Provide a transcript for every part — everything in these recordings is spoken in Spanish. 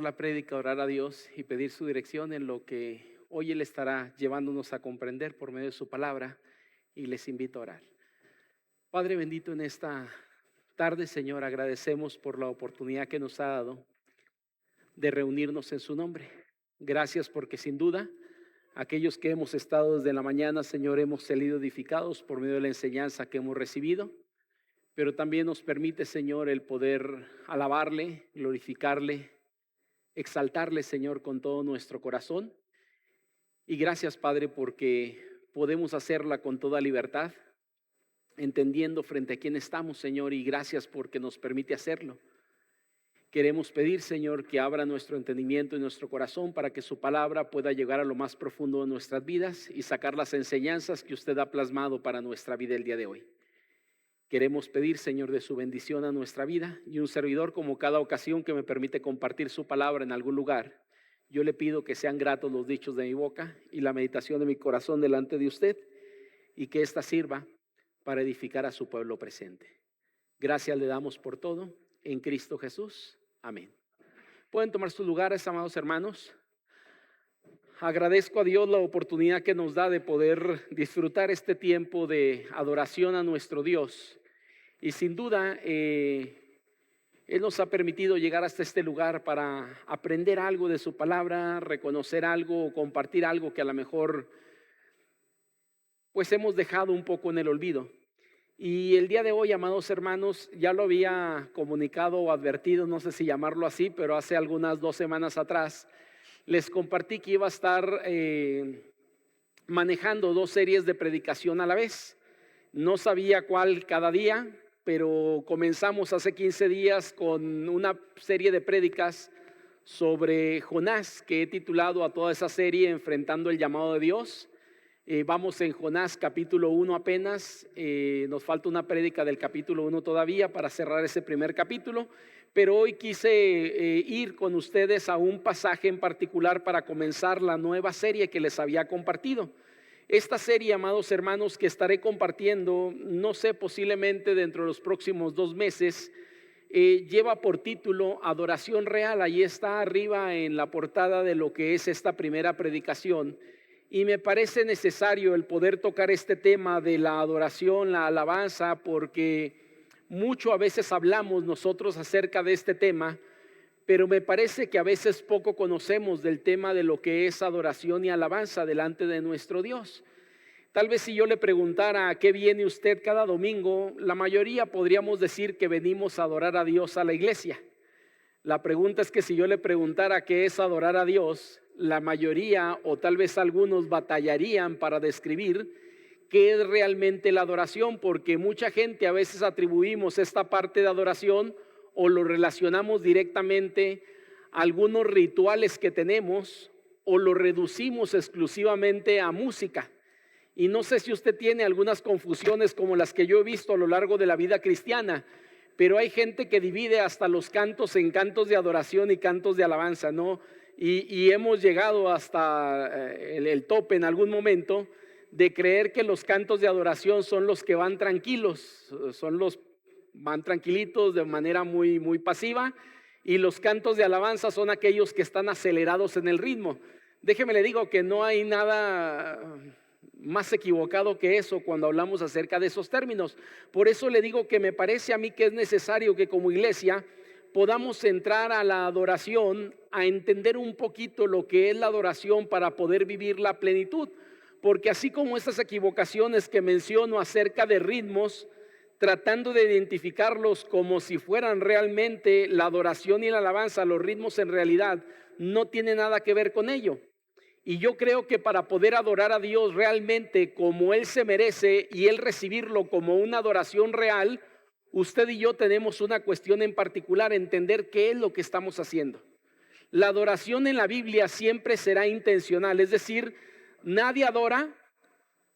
la prédica, orar a Dios y pedir su dirección en lo que hoy Él estará llevándonos a comprender por medio de su palabra, y les invito a orar. Padre bendito, en esta tarde, Señor, agradecemos por la oportunidad que nos ha dado de reunirnos en su nombre. Gracias porque sin duda aquellos que hemos estado desde la mañana, Señor, hemos salido edificados por medio de la enseñanza que hemos recibido, pero también nos permite, Señor, el poder alabarle, glorificarle, exaltarle, Señor, con todo nuestro corazón. Y gracias, Padre, porque podemos hacerla con toda libertad, entendiendo frente a quién estamos, Señor, y gracias porque nos permite hacerlo. Queremos pedir, Señor, que abra nuestro entendimiento y nuestro corazón para que su palabra pueda llegar a lo más profundo de nuestras vidas y sacar las enseñanzas que usted ha plasmado para nuestra vida el día de hoy. Queremos pedir, Señor, de su bendición a nuestra vida, y un servidor, como cada ocasión que me permite compartir su palabra en algún lugar, yo le pido que sean gratos los dichos de mi boca y la meditación de mi corazón delante de usted, y que ésta sirva para edificar a su pueblo presente. Gracias le damos por todo, en Cristo Jesús. Amén. Pueden tomar sus lugares, amados hermanos. Agradezco a Dios la oportunidad que nos da de poder disfrutar este tiempo de adoración a nuestro Dios. Y sin duda, Él nos ha permitido llegar hasta este lugar para aprender algo de su palabra, reconocer algo o compartir algo que a lo mejor pues hemos dejado un poco en el olvido. Y el día de hoy, amados hermanos, ya lo había comunicado o advertido, no sé si llamarlo así, pero hace algunas 2 semanas atrás les compartí que iba a estar manejando 2 series de predicación a la vez. No sabía cuál cada día, pero comenzamos hace 15 días con una serie de prédicas sobre Jonás, que he titulado a toda esa serie Enfrentando el llamado de Dios. Vamos en Jonás capítulo 1 apenas, nos falta una prédica del capítulo 1 todavía para cerrar ese primer capítulo, pero hoy quise ir con ustedes a un pasaje en particular para comenzar la nueva serie que les había compartido. Esta serie, amados hermanos, que estaré compartiendo, no sé, posiblemente dentro de los próximos 2 meses, lleva por título Adoración Real. Ahí está arriba en la portada de lo que es esta primera predicación. Y me parece necesario el poder tocar este tema de la adoración, la alabanza, porque mucho a veces hablamos nosotros acerca de este tema, pero me parece que a veces poco conocemos del tema de lo que es adoración y alabanza delante de nuestro Dios. Tal vez si yo le preguntara a qué viene usted cada domingo, la mayoría podríamos decir que venimos a adorar a Dios a la iglesia. La pregunta es que si yo le preguntara qué es adorar a Dios, la mayoría o tal vez algunos batallarían para describir qué es realmente la adoración, porque mucha gente a veces atribuimos esta parte de adoración o lo relacionamos directamente a algunos rituales que tenemos, o lo reducimos exclusivamente a música. Y no sé si usted tiene algunas confusiones como las que yo he visto a lo largo de la vida cristiana, pero hay gente que divide hasta los cantos en cantos de adoración y cantos de alabanza, ¿no? Y hemos llegado hasta el tope en algún momento de creer que los cantos de adoración son los que van tranquilos, van tranquilitos de manera muy, muy pasiva, y los cantos de alabanza son aquellos que están acelerados en el ritmo. Déjeme le digo que no hay nada más equivocado que eso cuando hablamos acerca de esos términos. Por eso le digo que me parece a mí que es necesario que como iglesia podamos entrar a la adoración, a entender un poquito lo que es la adoración para poder vivir la plenitud. Porque así como estas equivocaciones que menciono acerca de ritmos, tratando de identificarlos como si fueran realmente la adoración y la alabanza, los ritmos en realidad no tienen nada que ver con ello. Y yo creo que para poder adorar a Dios realmente como Él se merece y Él recibirlo como una adoración real, usted y yo tenemos una cuestión en particular: entender qué es lo que estamos haciendo. La adoración en la Biblia siempre será intencional, es decir, nadie adora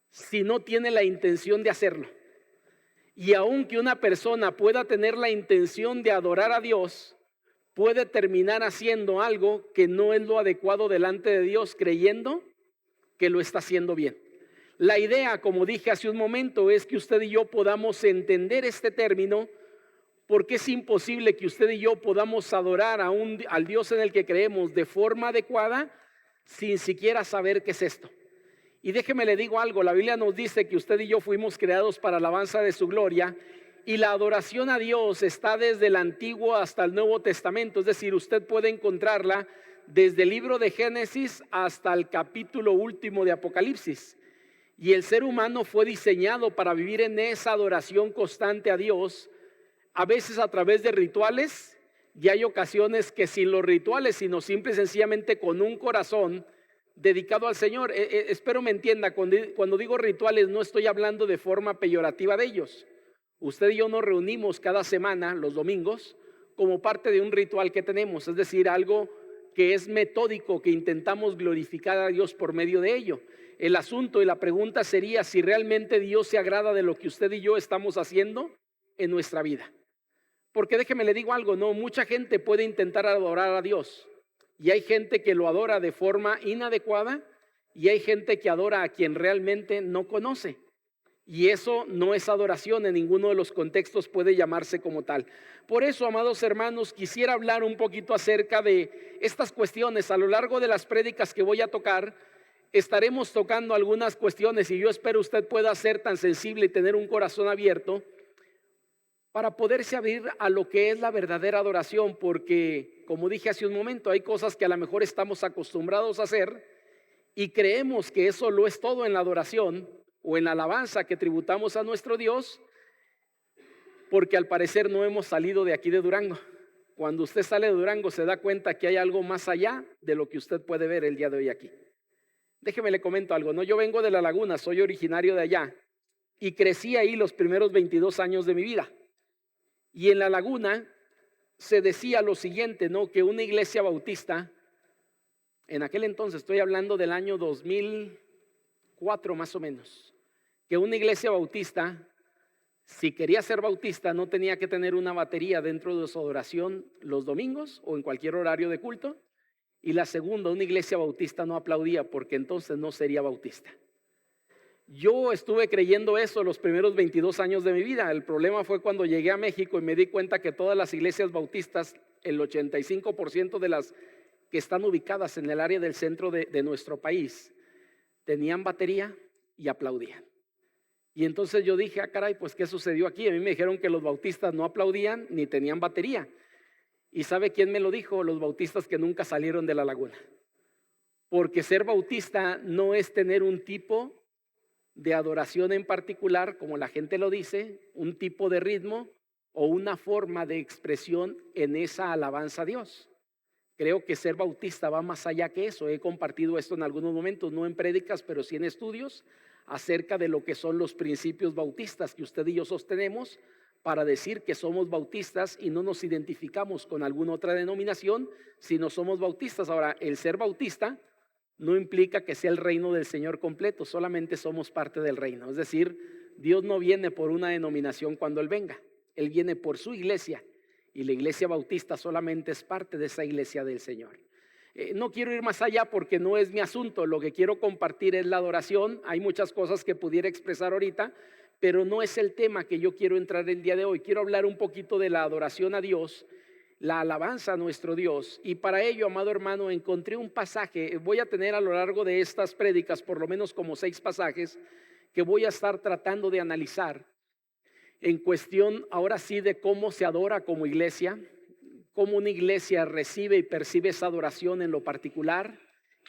si no tiene la intención de hacerlo. Y aunque una persona pueda tener la intención de adorar a Dios, puede terminar haciendo algo que no es lo adecuado delante de Dios, creyendo que lo está haciendo bien. La idea, como dije hace un momento, es que usted y yo podamos entender este término porque es imposible que usted y yo podamos adorar al Dios en el que creemos de forma adecuada sin siquiera saber qué es esto. Y déjeme le digo algo, la Biblia nos dice que usted y yo fuimos creados para alabanza de su gloria, y la adoración a Dios está desde el Antiguo hasta el Nuevo Testamento. Es decir, usted puede encontrarla desde el libro de Génesis hasta el capítulo último de Apocalipsis. Y el ser humano fue diseñado para vivir en esa adoración constante a Dios, a veces a través de rituales, y hay ocasiones que sin los rituales, sino simple y sencillamente con un corazón dedicado al Señor. Espero me entienda, cuando digo rituales no estoy hablando de forma peyorativa de ellos. Usted y yo nos reunimos cada semana, los domingos, como parte de un ritual que tenemos, es decir, algo que es metódico, que intentamos glorificar a Dios por medio de ello. El asunto y la pregunta sería si realmente Dios se agrada de lo que usted y yo estamos haciendo en nuestra vida. Porque déjeme le digo algo, no, mucha gente puede intentar adorar a Dios, y hay gente que lo adora de forma inadecuada, y hay gente que adora a quien realmente no conoce. Y eso no es adoración, en ninguno de los contextos puede llamarse como tal. Por eso, amados hermanos, quisiera hablar un poquito acerca de estas cuestiones. A lo largo de las prédicas que voy a tocar, estaremos tocando algunas cuestiones, y yo espero usted pueda ser tan sensible y tener un corazón abierto para poderse abrir a lo que es la verdadera adoración, porque, como dije hace un momento, hay cosas que a lo mejor estamos acostumbrados a hacer y creemos que eso lo es todo en la adoración o en la alabanza que tributamos a nuestro Dios, porque al parecer no hemos salido de aquí de Durango. Cuando usted sale de Durango se da cuenta que hay algo más allá de lo que usted puede ver el día de hoy aquí. Déjeme le comento algo, ¿no? Yo vengo de La Laguna, soy originario de allá y crecí ahí los primeros 22 años de mi vida. Y en La Laguna se decía lo siguiente, ¿no? Que una iglesia bautista, en aquel entonces, estoy hablando del año 2004 más o menos, que una iglesia bautista, si quería ser bautista, no tenía que tener una batería dentro de su adoración los domingos o en cualquier horario de culto. Y la segunda, una iglesia bautista no aplaudía, porque entonces no sería bautista. Yo estuve creyendo eso los primeros 22 años de mi vida. El problema fue cuando llegué a México y me di cuenta que todas las iglesias bautistas, el 85% de las que están ubicadas en el área del centro de nuestro país, tenían batería y aplaudían. Y entonces yo dije, caray, pues ¿qué sucedió aquí? A mí me dijeron que los bautistas no aplaudían ni tenían batería. ¿Y sabe quién me lo dijo? Los bautistas que nunca salieron de La Laguna. Porque ser bautista no es tener un tipo de adoración en particular, como la gente lo dice, un tipo de ritmo o una forma de expresión en esa alabanza a Dios. Creo que ser bautista va más allá que eso. He compartido esto en algunos momentos, no en prédicas, pero sí en estudios, acerca de lo que son los principios bautistas que usted y yo sostenemos para decir que somos bautistas y no nos identificamos con alguna otra denominación, sino somos bautistas. Ahora, el ser bautista no implica que sea el reino del Señor completo, solamente somos parte del reino. Es decir, Dios no viene por una denominación cuando Él venga, Él viene por su iglesia, y la iglesia bautista solamente es parte de esa iglesia del Señor. No quiero ir más allá porque no es mi asunto. Lo que quiero compartir es la adoración. Hay muchas cosas que pudiera expresar ahorita, pero no es el tema que yo quiero entrar el día de hoy. Quiero hablar un poquito de la adoración a Dios, la alabanza a nuestro Dios. Y para ello, amado hermano, encontré un pasaje. Voy a tener a lo largo de estas prédicas por lo menos como 6 pasajes que voy a estar tratando de analizar en cuestión ahora sí de cómo se adora como iglesia, cómo una iglesia recibe y percibe esa adoración en lo particular,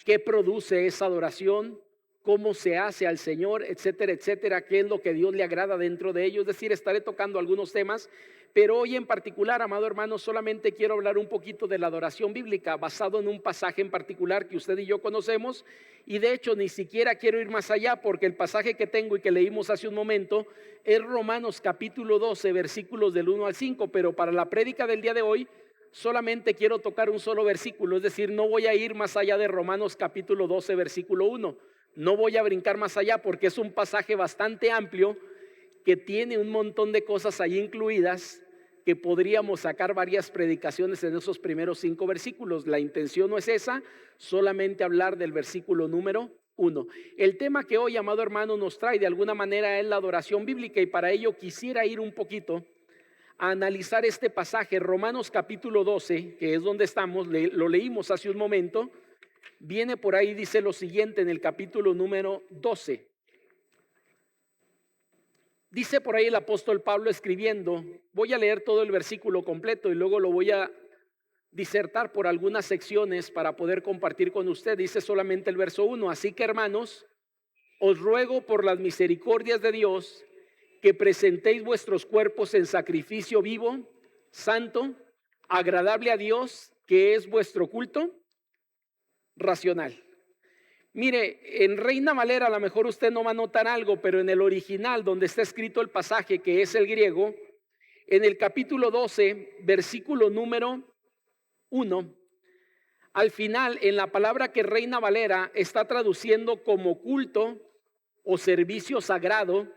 qué produce esa adoración, cómo se hace al Señor, etcétera, etcétera, qué es lo que Dios le agrada dentro de ello. Es decir, estaré tocando algunos temas, pero hoy en particular, amado hermano, solamente quiero hablar un poquito de la adoración bíblica basado en un pasaje en particular que usted y yo conocemos, y de hecho ni siquiera quiero ir más allá porque el pasaje que tengo y que leímos hace un momento es Romanos capítulo 12, versículos del 1 al 5, pero para la prédica del día de hoy solamente quiero tocar un solo versículo, es decir, no voy a ir más allá de Romanos capítulo 12, versículo 1. No voy a brincar más allá porque es un pasaje bastante amplio que tiene un montón de cosas ahí incluidas que podríamos sacar varias predicaciones en esos primeros 5 versículos. La intención no es esa, solamente hablar del versículo número 1. El tema que hoy, amado hermano, nos trae de alguna manera es la adoración bíblica, y para ello quisiera ir un poquito a analizar este pasaje, Romanos capítulo 12, que es donde estamos, lo leímos hace un momento. Viene por ahí, dice lo siguiente en el capítulo número 12. Dice por ahí el apóstol Pablo escribiendo, voy a leer todo el versículo completo y luego lo voy a disertar por algunas secciones para poder compartir con usted. Dice solamente el verso 1, así que hermanos, os ruego por las misericordias de Dios que presentéis vuestros cuerpos en sacrificio vivo, santo, agradable a Dios, que es vuestro culto racional. Mire, en Reina Valera a lo mejor usted no va a notar algo, pero en el original donde está escrito el pasaje, que es el griego, en el capítulo 12, versículo número 1, al final en la palabra que Reina Valera está traduciendo como culto o servicio sagrado,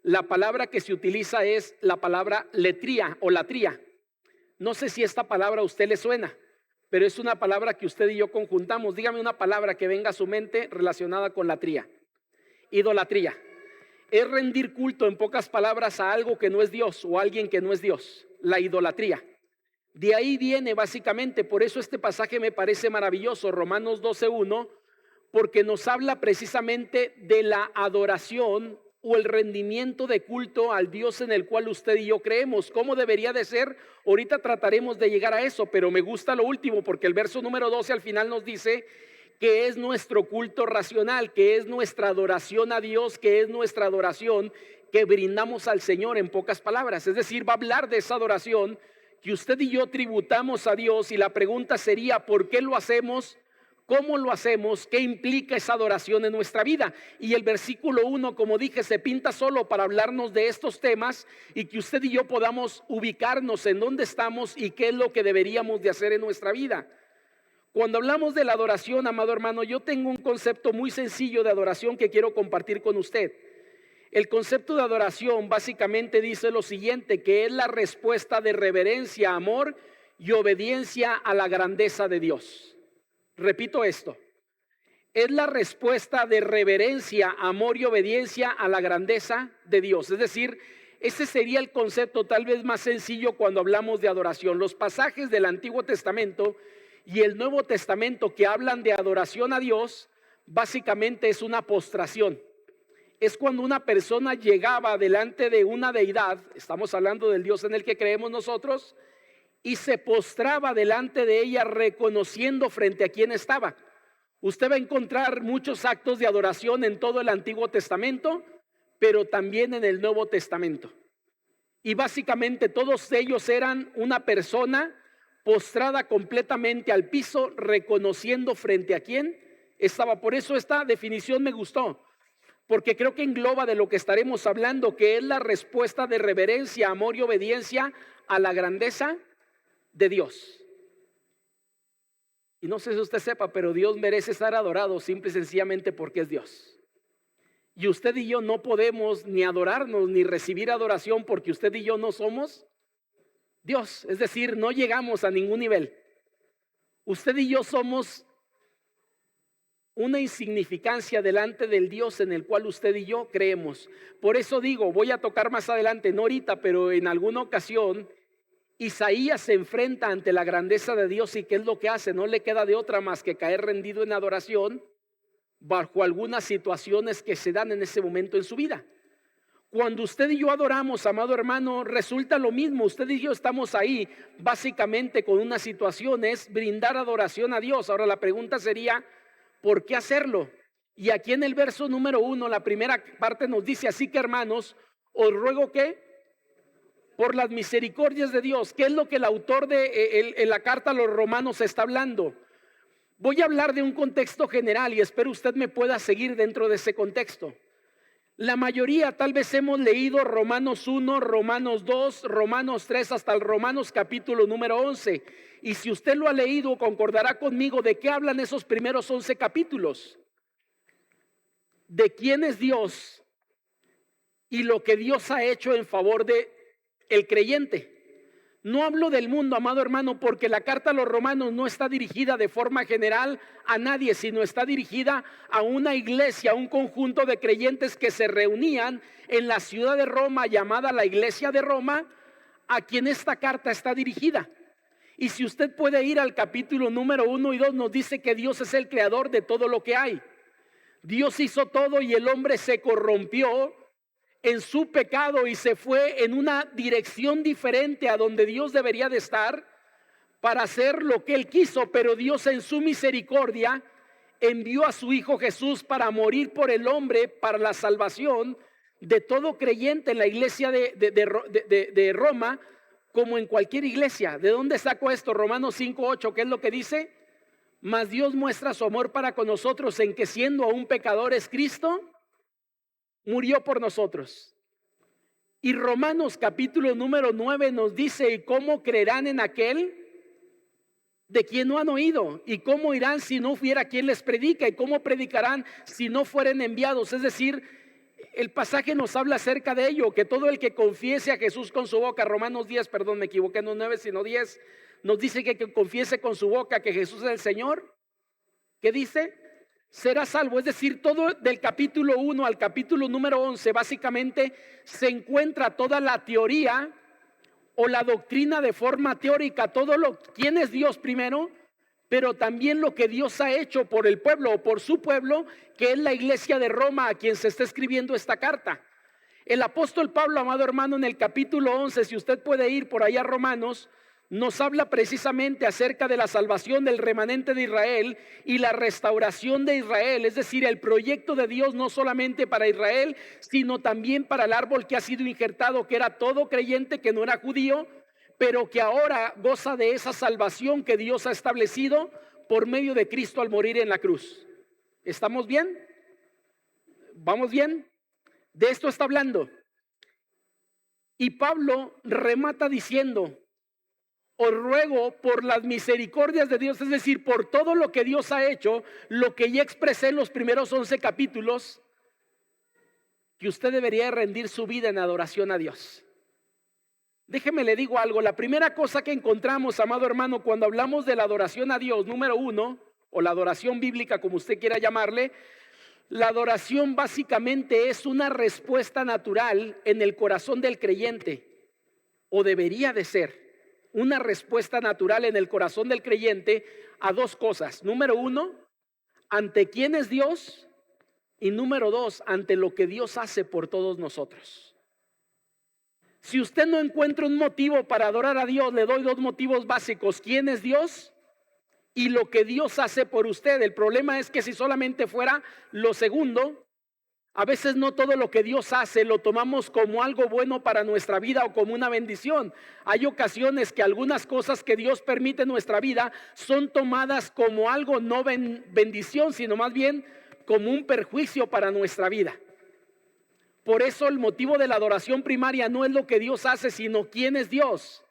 la palabra que se utiliza es la palabra letría o latría. No sé si esta palabra a usted le suena, pero es una palabra que usted y yo conjuntamos. Dígame una palabra que venga a su mente relacionada con latría. Idolatría. Es rendir culto, en pocas palabras, a algo que no es Dios o a alguien que no es Dios. La idolatría. De ahí viene básicamente, por eso este pasaje me parece maravilloso, Romanos 12:1, porque nos habla precisamente de la adoración o el rendimiento de culto al Dios en el cual usted y yo creemos. ¿Cómo debería de ser? Ahorita trataremos de llegar a eso, pero me gusta lo último porque el verso número 12 al final nos dice que es nuestro culto racional, que es nuestra adoración a Dios, que es nuestra adoración que brindamos al Señor, en pocas palabras. Es decir, va a hablar de esa adoración que usted y yo tributamos a Dios, y la pregunta sería, ¿por qué lo hacemos? ¿Cómo lo hacemos? ¿Qué implica esa adoración en nuestra vida? Y el versículo 1, como dije, se pinta solo para hablarnos de estos temas y que usted y yo podamos ubicarnos en dónde estamos y qué es lo que deberíamos de hacer en nuestra vida. Cuando hablamos de la adoración, amado hermano, yo tengo un concepto muy sencillo de adoración que quiero compartir con usted. El concepto de adoración básicamente dice lo siguiente, que es la respuesta de reverencia, amor y obediencia a la grandeza de Dios. Repito esto, es la respuesta de reverencia, amor y obediencia a la grandeza de Dios. Es decir, ese sería el concepto tal vez más sencillo cuando hablamos de adoración. Los pasajes del Antiguo Testamento y el Nuevo Testamento que hablan de adoración a Dios, básicamente es una postración. Es cuando una persona llegaba delante de una deidad, estamos hablando del Dios en el que creemos nosotros, y se postraba delante de ella reconociendo frente a quién estaba. Usted va a encontrar muchos actos de adoración en todo el Antiguo Testamento, pero también en el Nuevo Testamento. Y básicamente todos ellos eran una persona postrada completamente al piso, reconociendo frente a quién estaba. Por eso esta definición me gustó, porque creo que engloba de lo que estaremos hablando, que es la respuesta de reverencia, amor y obediencia a la grandeza de Dios. Y no sé si usted sepa, pero Dios merece estar adorado simple y sencillamente porque es Dios. Y usted y yo no podemos ni adorarnos ni recibir adoración porque usted y yo no somos Dios. Es decir, no llegamos a ningún nivel. Usted y yo somos una insignificancia delante del Dios en el cual usted y yo creemos. Por eso digo, voy a tocar más adelante, no ahorita, pero en alguna ocasión, Isaías se enfrenta ante la grandeza de Dios y ¿qué es lo que hace? No le queda de otra más que caer rendido en adoración bajo algunas situaciones que se dan en ese momento en su vida. Cuando usted y yo adoramos, amado hermano, resulta lo mismo. Usted y yo estamos ahí básicamente con una situación, es brindar adoración a Dios. Ahora la pregunta sería, ¿por qué hacerlo? Y aquí en el verso número 1, la primera parte nos dice, así que hermanos, os ruego que por las misericordias de Dios. ¿Qué es lo que el autor de la carta a los romanos está hablando? Voy a hablar de un contexto general y espero usted me pueda seguir dentro de ese contexto. La mayoría tal vez hemos leído Romanos 1, Romanos 2, Romanos 3 hasta el Romanos capítulo número 11. Y si usted lo ha leído, concordará conmigo de qué hablan esos primeros 11 capítulos. De quién es Dios y lo que Dios ha hecho en favor de el creyente. No hablo del mundo, amado hermano, porque la carta a los romanos no está dirigida de forma general a nadie, sino está dirigida a una iglesia, a un conjunto de creyentes que se reunían en la ciudad de Roma, llamada la iglesia de Roma, a quien esta carta está dirigida. Y si usted puede ir al capítulo número 1 y 2, nos dice que Dios es el creador de todo lo que hay. Dios hizo todo y el hombre se corrompió en su pecado y se fue en una dirección diferente a donde Dios debería de estar para hacer lo que él quiso. Pero Dios en su misericordia envió a su Hijo Jesús para morir por el hombre, para la salvación de todo creyente en la iglesia de Roma, como en cualquier iglesia. ¿De dónde saco esto? Romanos 5:8, ¿qué es lo que dice? Mas Dios muestra su amor para con nosotros en que siendo aún pecadores, Cristo murió por nosotros. Y Romanos capítulo número 9 nos dice: ¿y cómo creerán en aquel de quien no han oído? ¿Y cómo irán si no hubiera quien les predica? ¿Y cómo predicarán si no fueren enviados? Es decir, el pasaje nos habla acerca de ello, que todo el que confiese a Jesús con su boca, Romanos 10, perdón, me equivoqué, no 9 sino 10, nos dice que confiese con su boca que Jesús es el Señor. ¿Qué dice? Será salvo. Es decir, todo del capítulo 1 al capítulo número 11 básicamente se encuentra toda la teoría o la doctrina de forma teórica, quién es Dios primero, pero también lo que Dios ha hecho por el pueblo o por su pueblo, que es la iglesia de Roma, a quien se está escribiendo esta carta. El apóstol Pablo, amado hermano, en el capítulo 11, si usted puede ir por allá a Romanos, nos habla precisamente acerca de la salvación del remanente de Israel y la restauración de Israel, es decir, el proyecto de Dios no solamente para Israel, sino también para el árbol que ha sido injertado, que era todo creyente que no era judío, pero que ahora goza de esa salvación que Dios ha establecido por medio de Cristo al morir en la cruz. ¿Estamos bien? ¿Vamos bien? De esto está hablando. Y Pablo remata diciendo: os ruego por las misericordias de Dios, es decir, por todo lo que Dios ha hecho, lo que ya expresé en los primeros 11 capítulos, que usted debería rendir su vida en adoración a Dios. Déjeme le digo algo, la primera cosa que encontramos, amado hermano, cuando hablamos de la adoración a Dios, número 1, o la adoración bíblica, como usted quiera llamarle, la adoración básicamente es una respuesta natural en el corazón del creyente, o debería de ser una respuesta natural en el corazón del creyente a dos cosas. Número 1, ante quién es Dios, y número 2, ante lo que Dios hace por todos nosotros. Si usted no encuentra un motivo para adorar a Dios, le doy dos motivos básicos: quién es Dios y lo que Dios hace por usted. El problema es que si solamente fuera lo segundo, a veces no todo lo que Dios hace lo tomamos como algo bueno para nuestra vida o como una bendición. Hay ocasiones que algunas cosas que Dios permite en nuestra vida son tomadas como algo no bendición, sino más bien como un perjuicio para nuestra vida. Por eso el motivo de la adoración primaria no es lo que Dios hace, sino quién es Dios.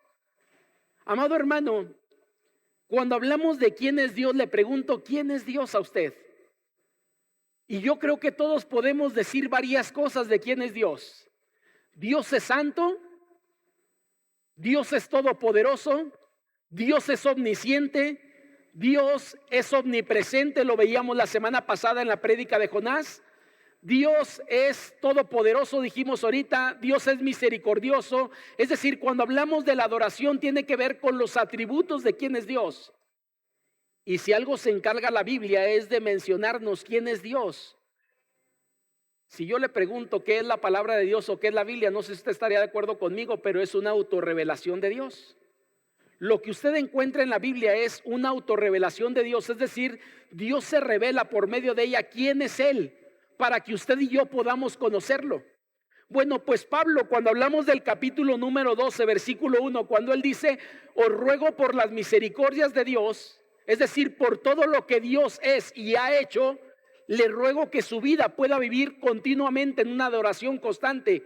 Amado hermano, cuando hablamos de quién es Dios, le pregunto: ¿quién es Dios a usted? Y yo creo que todos podemos decir varias cosas de quién es Dios. Dios es santo, Dios es todopoderoso, Dios es omnisciente, Dios es omnipresente, lo veíamos la semana pasada en la prédica de Jonás. Dios es todopoderoso, dijimos ahorita, Dios es misericordioso. Es decir, cuando hablamos de la adoración tiene que ver con los atributos de quién es Dios. Y si algo se encarga la Biblia es de mencionarnos quién es Dios. Si yo le pregunto qué es la palabra de Dios o qué es la Biblia, no sé si usted estaría de acuerdo conmigo, pero es una autorrevelación de Dios. Lo que usted encuentra en la Biblia es una autorrevelación de Dios, es decir, Dios se revela por medio de ella quién es Él, para que usted y yo podamos conocerlo. Bueno, pues Pablo, cuando hablamos del capítulo número 12, versículo 1, cuando él dice: os ruego por las misericordias de Dios, es decir, por todo lo que Dios es y ha hecho, le ruego que su vida pueda vivir continuamente en una adoración constante,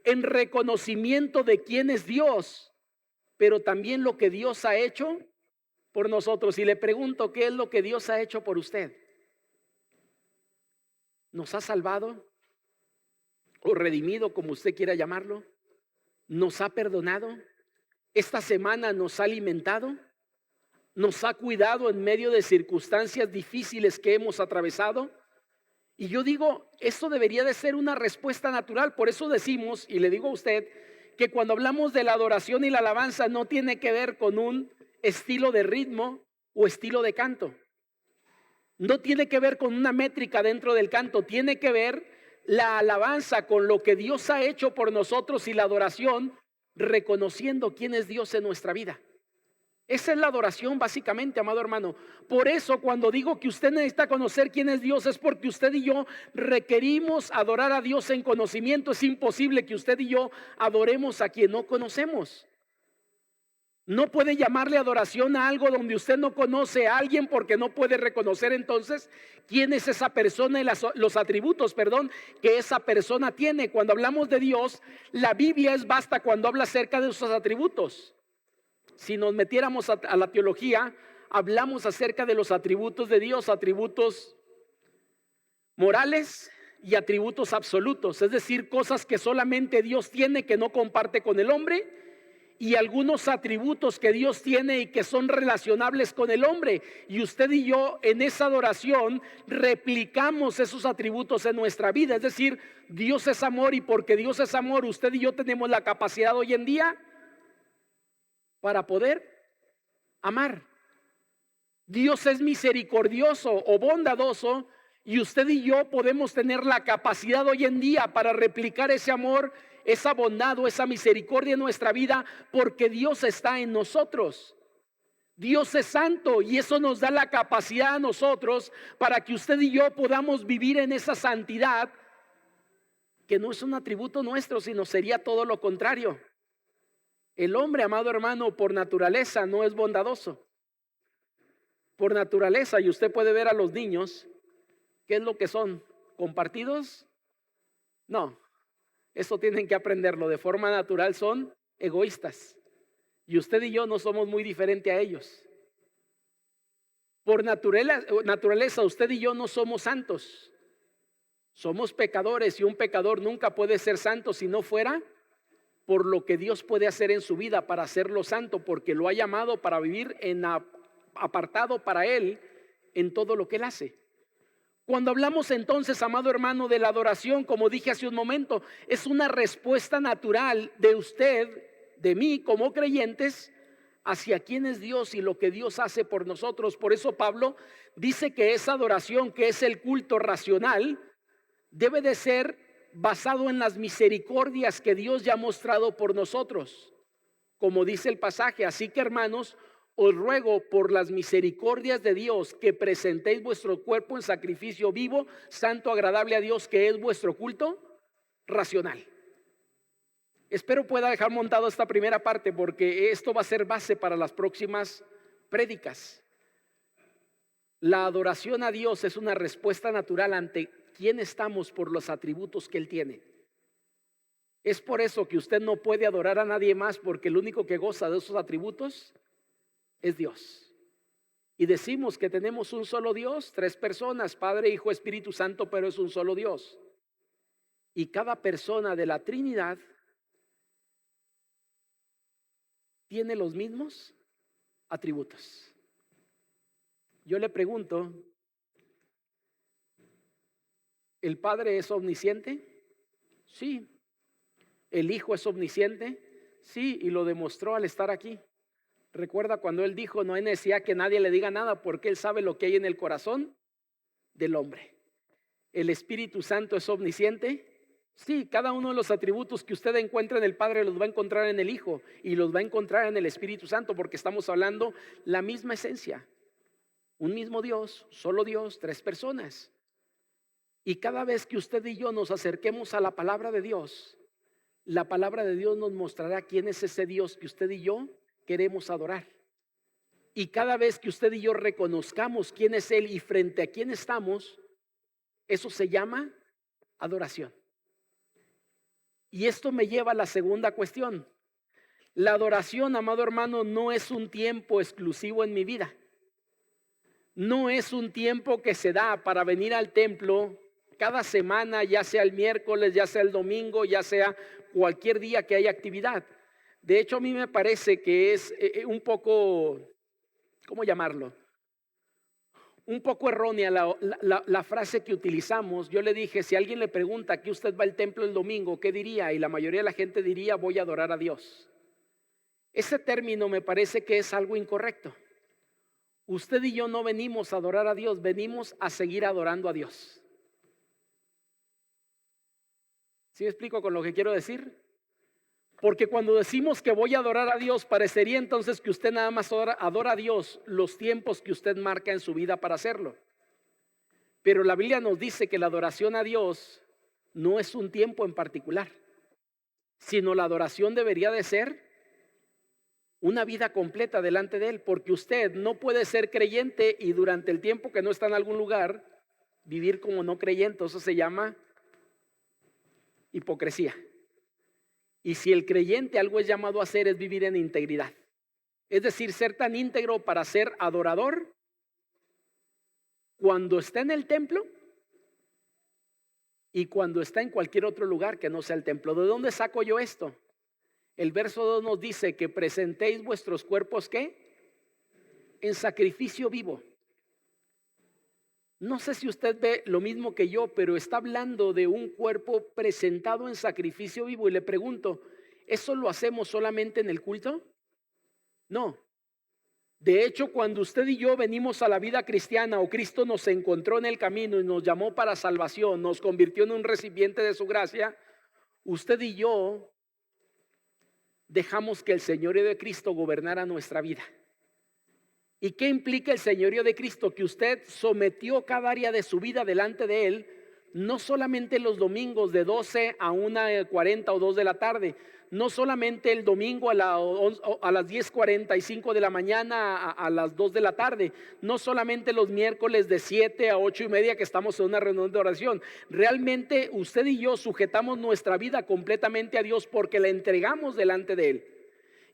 en reconocimiento de quién es Dios, pero también lo que Dios ha hecho por nosotros. Y le pregunto: ¿qué es lo que Dios ha hecho por usted? ¿Nos ha salvado o redimido, como usted quiera llamarlo? ¿Nos ha perdonado? ¿Esta semana nos ha alimentado? ¿Nos ha cuidado en medio de circunstancias difíciles que hemos atravesado? Y yo digo, esto debería de ser una respuesta natural. Por eso decimos, y le digo a usted, que cuando hablamos de la adoración y la alabanza no tiene que ver con un estilo de ritmo o estilo de canto. No tiene que ver con una métrica dentro del canto, tiene que ver la alabanza con lo que Dios ha hecho por nosotros y la adoración reconociendo quién es Dios en nuestra vida. Esa es la adoración básicamente, amado hermano. Por eso cuando digo que usted necesita conocer quién es Dios, es porque usted y yo requerimos adorar a Dios en conocimiento. Es imposible que usted y yo adoremos a quien no conocemos. No puede llamarle adoración a algo donde usted no conoce a alguien, porque no puede reconocer entonces quién es esa persona y los atributos, que esa persona tiene. Cuando hablamos de Dios, la Biblia es vasta cuando habla acerca de sus atributos. Si nos metiéramos a la teología, hablamos acerca de los atributos de Dios, atributos morales y atributos absolutos, es decir, cosas que solamente Dios tiene, que no comparte con el hombre, y algunos atributos que Dios tiene y que son relacionables con el hombre. Y usted y yo en esa adoración replicamos esos atributos en nuestra vida. Es decir, Dios es amor, y porque Dios es amor, usted y yo tenemos la capacidad hoy en día para poder amar. Dios es misericordioso o bondadoso, y usted y yo podemos tener la capacidad hoy en día para replicar ese amor, esa bondad o esa misericordia en nuestra vida, porque Dios está en nosotros. Dios es santo, y eso nos da la capacidad a nosotros para que usted y yo podamos vivir en esa santidad, que no es un atributo nuestro, sino sería todo lo contrario. El hombre, amado hermano, por naturaleza no es bondadoso. Por naturaleza, y usted puede ver a los niños, ¿qué es lo que son? ¿Compartidos? No, eso tienen que aprenderlo. De forma natural son egoístas. Y usted y yo no somos muy diferentes a ellos. Por naturaleza, usted y yo no somos santos. Somos pecadores, y un pecador nunca puede ser santo si no fuera por lo que Dios puede hacer en su vida para hacerlo santo, porque lo ha llamado para vivir apartado para Él en todo lo que Él hace. Cuando hablamos entonces, amado hermano, de la adoración, como dije hace un momento, es una respuesta natural de usted, de mí como creyentes, hacia quién es Dios y lo que Dios hace por nosotros. Por eso Pablo dice que esa adoración, que es el culto racional, debe de ser basado en las misericordias que Dios ya ha mostrado por nosotros, como dice el pasaje. Así que, hermanos, os ruego por las misericordias de Dios que presentéis vuestro cuerpo en sacrificio vivo, santo, agradable a Dios, que es vuestro culto racional. Espero pueda dejar montado esta primera parte, porque esto va a ser base para las próximas prédicas. La adoración a Dios es una respuesta natural ante quién estamos por los atributos que Él tiene. Es por eso que usted no puede adorar a nadie más, porque el único que goza de esos atributos es Dios. Y decimos que tenemos un solo Dios, 3 personas, Padre, Hijo, Espíritu Santo, pero es un solo Dios. Y cada persona de la Trinidad tiene los mismos atributos. Yo le pregunto, ¿el Padre es omnisciente? Sí. ¿El Hijo es omnisciente? Sí, y lo demostró al estar aquí. Recuerda cuando Él dijo, no hay necesidad que nadie le diga nada, porque Él sabe lo que hay en el corazón del hombre. ¿El Espíritu Santo es omnisciente? Sí, cada uno de los atributos que usted encuentra en el Padre los va a encontrar en el Hijo, y los va a encontrar en el Espíritu Santo, porque estamos hablando la misma esencia. Un mismo Dios, solo Dios, 3 personas. Y cada vez que usted y yo nos acerquemos a la palabra de Dios, la palabra de Dios nos mostrará quién es ese Dios que usted y yo queremos adorar. Y cada vez que usted y yo reconozcamos quién es Él y frente a quién estamos, eso se llama adoración. Y esto me lleva a la segunda cuestión. La adoración, amado hermano, no es un tiempo exclusivo en mi vida. No es un tiempo que se da para venir al templo cada semana, ya sea el miércoles, ya sea el domingo, ya sea cualquier día que haya actividad. De hecho, a mí me parece que es un poco, ¿cómo llamarlo? un poco errónea la frase que utilizamos. Yo le dije, si alguien le pregunta que usted va al templo el domingo, ¿qué diría? Y la mayoría de la gente diría, voy a adorar a Dios. Ese término me parece que es algo incorrecto. Usted y yo no venimos a adorar a Dios, venimos a seguir adorando a Dios. ¿Sí me explico con lo que quiero decir? Porque cuando decimos que voy a adorar a Dios, parecería entonces que usted nada más adora a Dios los tiempos que usted marca en su vida para hacerlo. Pero la Biblia nos dice que la adoración a Dios no es un tiempo en particular, sino la adoración debería de ser una vida completa delante de Él, porque usted no puede ser creyente y durante el tiempo que no está en algún lugar vivir como no creyente. Eso se llama hipocresía. Y si el creyente algo es llamado a hacer es vivir en integridad, es decir, ser tan íntegro para ser adorador cuando está en el templo y cuando está en cualquier otro lugar que no sea el templo. ¿De dónde saco yo esto? El verso 2 nos dice que presentéis vuestros cuerpos, ¿qué? En sacrificio vivo. No sé si usted ve lo mismo que yo, pero está hablando de un cuerpo presentado en sacrificio vivo. Y le pregunto, ¿eso lo hacemos solamente en el culto? No. De hecho, cuando usted y yo venimos a la vida cristiana o Cristo nos encontró en el camino y nos llamó para salvación, nos convirtió en un recipiente de su gracia, usted y yo dejamos que el señorío de Cristo gobernara nuestra vida. ¿Y qué implica el señorío de Cristo? Que usted sometió cada área de su vida delante de Él, no solamente los domingos de 12 a 1:40 o 2 de la tarde, no solamente el domingo a las 10:45 de la mañana a las 2 de la tarde, no solamente los miércoles de 7 a 8:30 que estamos en una reunión de oración. Realmente usted y yo sujetamos nuestra vida completamente a Dios porque la entregamos delante de Él.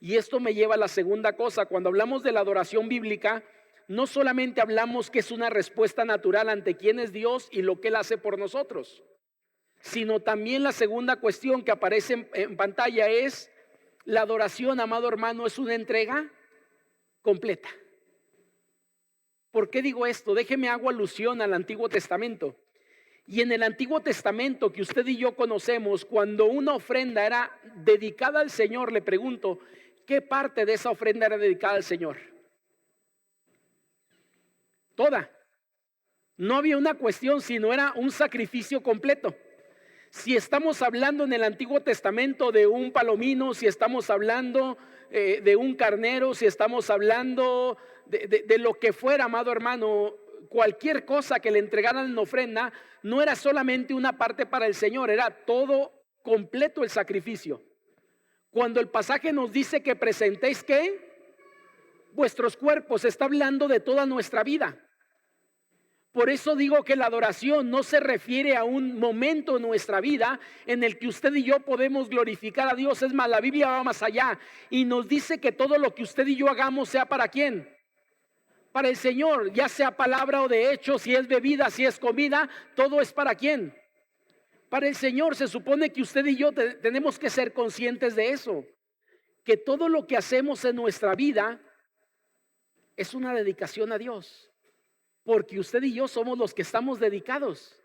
Y esto me lleva a la segunda cosa. Cuando hablamos de la adoración bíblica, no solamente hablamos que es una respuesta natural ante quién es Dios y lo que Él hace por nosotros, sino también la segunda cuestión que aparece en pantalla es la adoración, amado hermano, es una entrega completa. ¿Por qué digo esto? Déjeme hago alusión al Antiguo Testamento. Y en el Antiguo Testamento que usted y yo conocemos, cuando una ofrenda era dedicada al Señor, le pregunto, ¿qué parte de esa ofrenda era dedicada al Señor? Toda. No había una cuestión, sino era un sacrificio completo. Si estamos hablando en el Antiguo Testamento de un palomino, si estamos hablando de un carnero, si estamos hablando de lo que fuera, amado hermano, cualquier cosa que le entregaran en ofrenda, no era solamente una parte para el Señor, era todo completo el sacrificio. Cuando el pasaje nos dice que presentéis, ¿qué? Vuestros cuerpos, está hablando de toda nuestra vida. Por eso digo que la adoración no se refiere a un momento en nuestra vida en el que usted y yo podemos glorificar a Dios. Es más, la Biblia va más allá y nos dice que todo lo que usted y yo hagamos sea ¿para quién? Para el Señor, ya sea palabra o de hecho, si es bebida, si es comida, todo es ¿para quién? Para el Señor. Se supone que usted y yo tenemos que ser conscientes de eso, que todo lo que hacemos en nuestra vida es una dedicación a Dios, porque usted y yo somos los que estamos dedicados.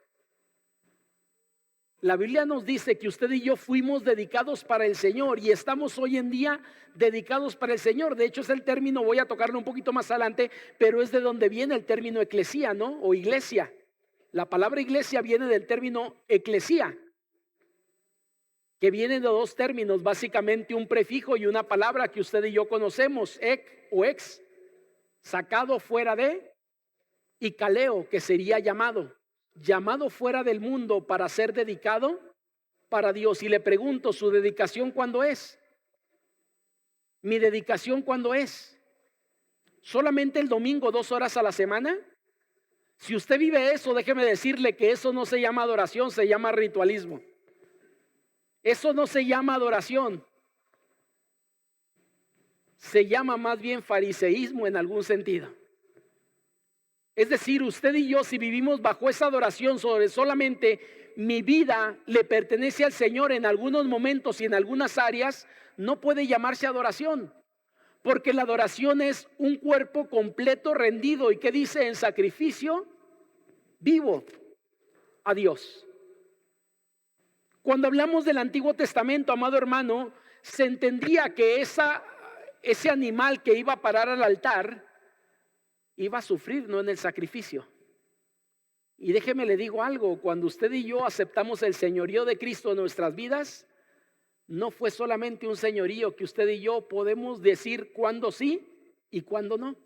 La Biblia nos dice que usted y yo fuimos dedicados para el Señor y estamos hoy en día dedicados para el Señor. De hecho es el término, voy a tocarlo un poquito más adelante, pero es de donde viene el término eclesía, ¿no? O iglesia. La palabra iglesia viene del término eclesía, que viene de dos términos, básicamente un prefijo y una palabra que usted y yo conocemos, ec o ex, sacado fuera de, y kaleo, que sería llamado fuera del mundo para ser dedicado para Dios. Y le pregunto, ¿su dedicación cuándo es? ¿Mi dedicación cuándo es? ¿Solamente el domingo 2 horas a la semana? Si usted vive eso, déjeme decirle que eso no se llama adoración, se llama ritualismo. Eso no se llama adoración. Se llama más bien fariseísmo en algún sentido. Es decir, usted y yo, si vivimos bajo esa adoración sobre solamente mi vida le pertenece al Señor en algunos momentos y en algunas áreas, no puede llamarse adoración. Porque la adoración es un cuerpo completo rendido. ¿Y qué dice? En sacrificio vivo a Dios. Cuando hablamos del Antiguo Testamento, amado hermano, se entendía que ese animal que iba a parar al altar iba a sufrir, no en el sacrificio. Y déjeme le digo algo, cuando usted y yo aceptamos el señorío de Cristo en nuestras vidas, no fue solamente un señorío que usted y yo podemos decir cuándo sí y cuándo no.